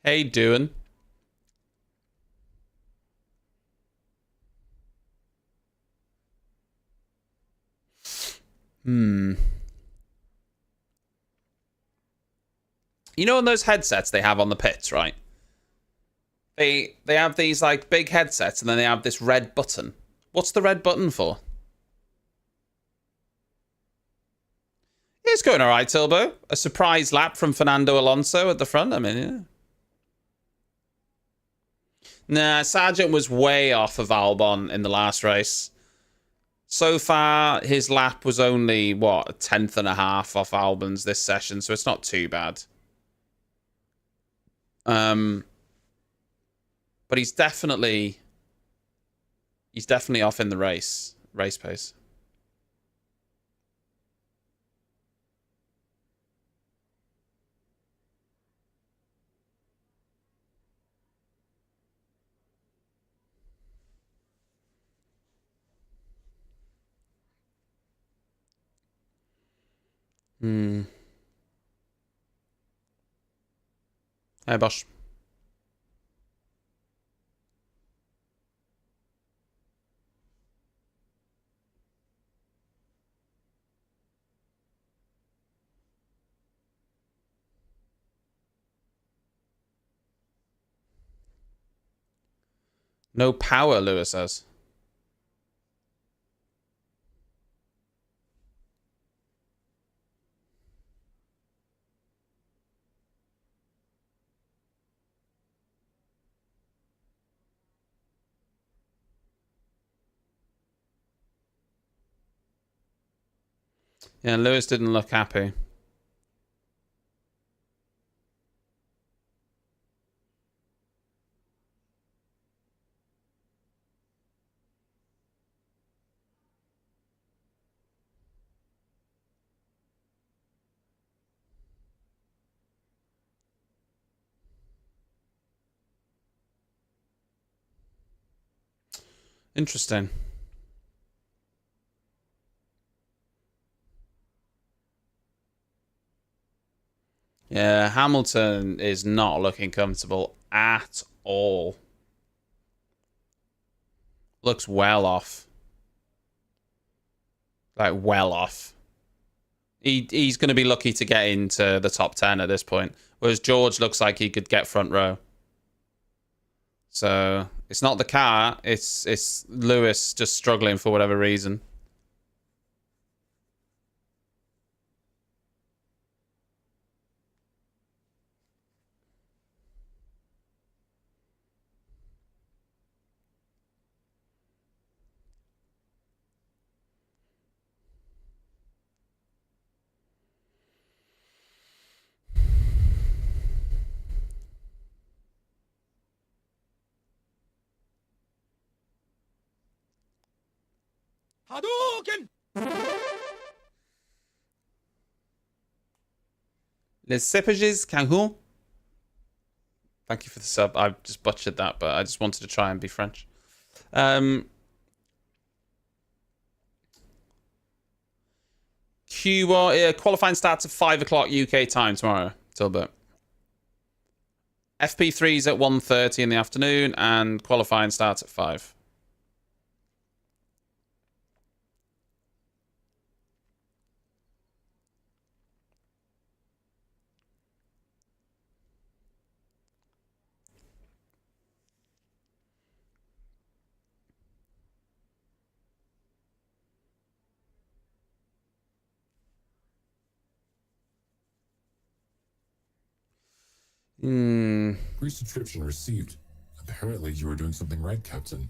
Hey, doing. You know, on those headsets they have on the pits, right? They have these like big headsets, and then they have this red button. What's the red button for? It's going all right, Tilbo. A surprise lap from Fernando Alonso at the front. I mean, yeah. Nah, Sargent was way off of Albon in the last race. So far, his lap was only, what, a tenth and a half off Albon's this session, so it's not too bad. But he's definitely off in the race pace. Hey, Bosch. No power, Lewis says. Yeah, Lewis didn't look happy. Interesting. Yeah, Hamilton is not looking comfortable at all. Looks well off. Like, well off. He's going to be lucky to get into the top 10 at this point. Whereas George looks like he could get front row. So, it's not the car. It's Lewis just struggling for whatever reason. Hadouken! Les Cépages Canhou. Thank you for the sub. I just butchered that, but I just wanted to try and be French. Qualifying starts at 5 o'clock UK time tomorrow, Tilbert. FP3 is at 1:30 in the afternoon, and qualifying starts at 5. Presubscription received. Apparently you were doing something right, Captain.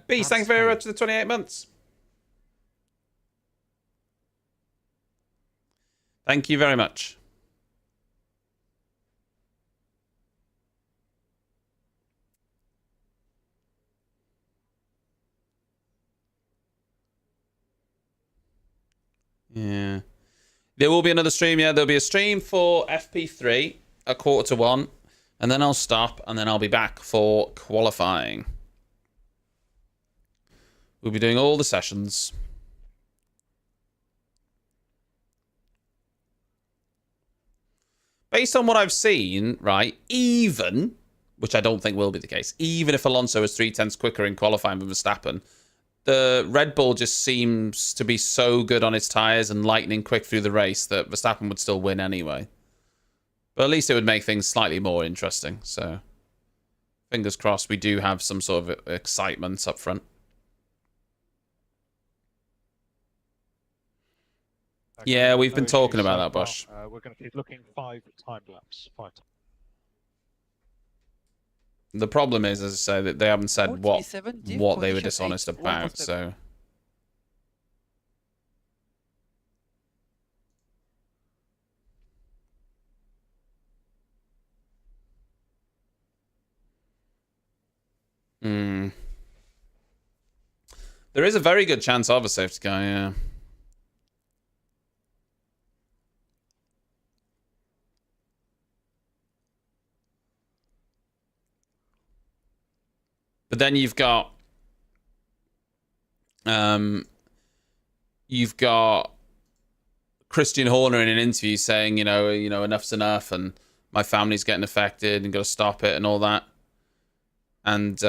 Beast, thanks very much for the 28 months. Thank you very much. Yeah. There will be another stream, yeah. There'll be a stream for FP3 at 1:45, and then I'll stop, and then I'll be back for qualifying. We'll be doing all the sessions. Based on what I've seen, right, even, which I don't think will be the case, even if Alonso is 3/10 quicker in qualifying than Verstappen, the Red Bull just seems to be so good on its tyres and lightning quick through the race that Verstappen would still win anyway. But at least it would make things slightly more interesting. So, fingers crossed we do have some sort of excitement up front. Okay, Yeah, we've been no talking issues about so that, Bosch. far. We're going to be looking 5 time laps. 5 times. The problem is, as I say, that they haven't said what 47, they were position dishonest 8, about, almost so... There is a very good chance of a safety car, yeah. But then you've got Christian Horner in an interview saying, you know, enough's enough, and my family's getting affected and got to stop it and all that. And,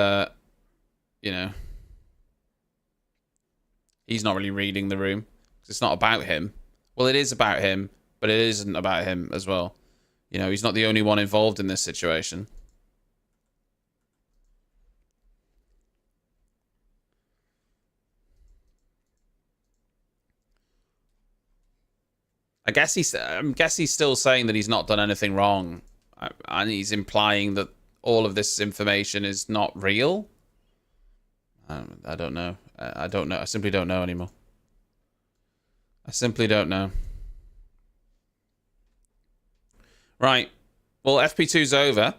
you know, he's not really reading the room. It's not about him. Well, it is about him, but it isn't about him as well. You know, he's not the only one involved in this situation. I guess he's still saying that he's not done anything wrong, and he's implying that all of this information is not real. I don't know. I don't know. I simply don't know anymore. I simply don't know. Right. Well, FP2's over.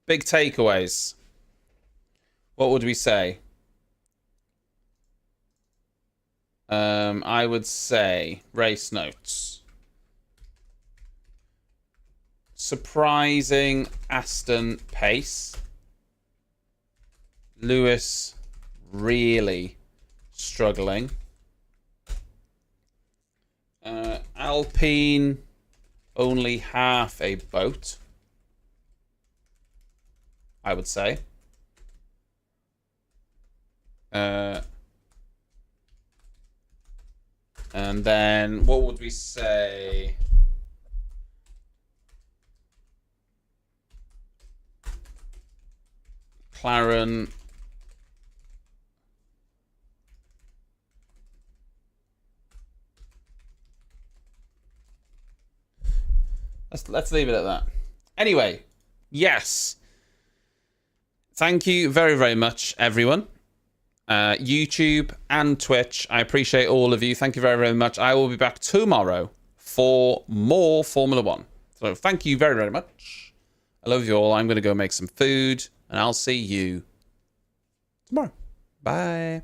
Big takeaways. What would we say? I would say race notes. Surprising Aston pace. Lewis really struggling. Alpine only half a boat, I would say. And then, what would we say? McLaren. Let's leave it at that. Anyway, yes. Thank you very, very much, everyone. YouTube and Twitch. I appreciate all of you. Thank you very, very much. I will be back tomorrow for more Formula One. So thank you very, very much. I love you all. I'm going to go make some food, and I'll see you tomorrow. Bye.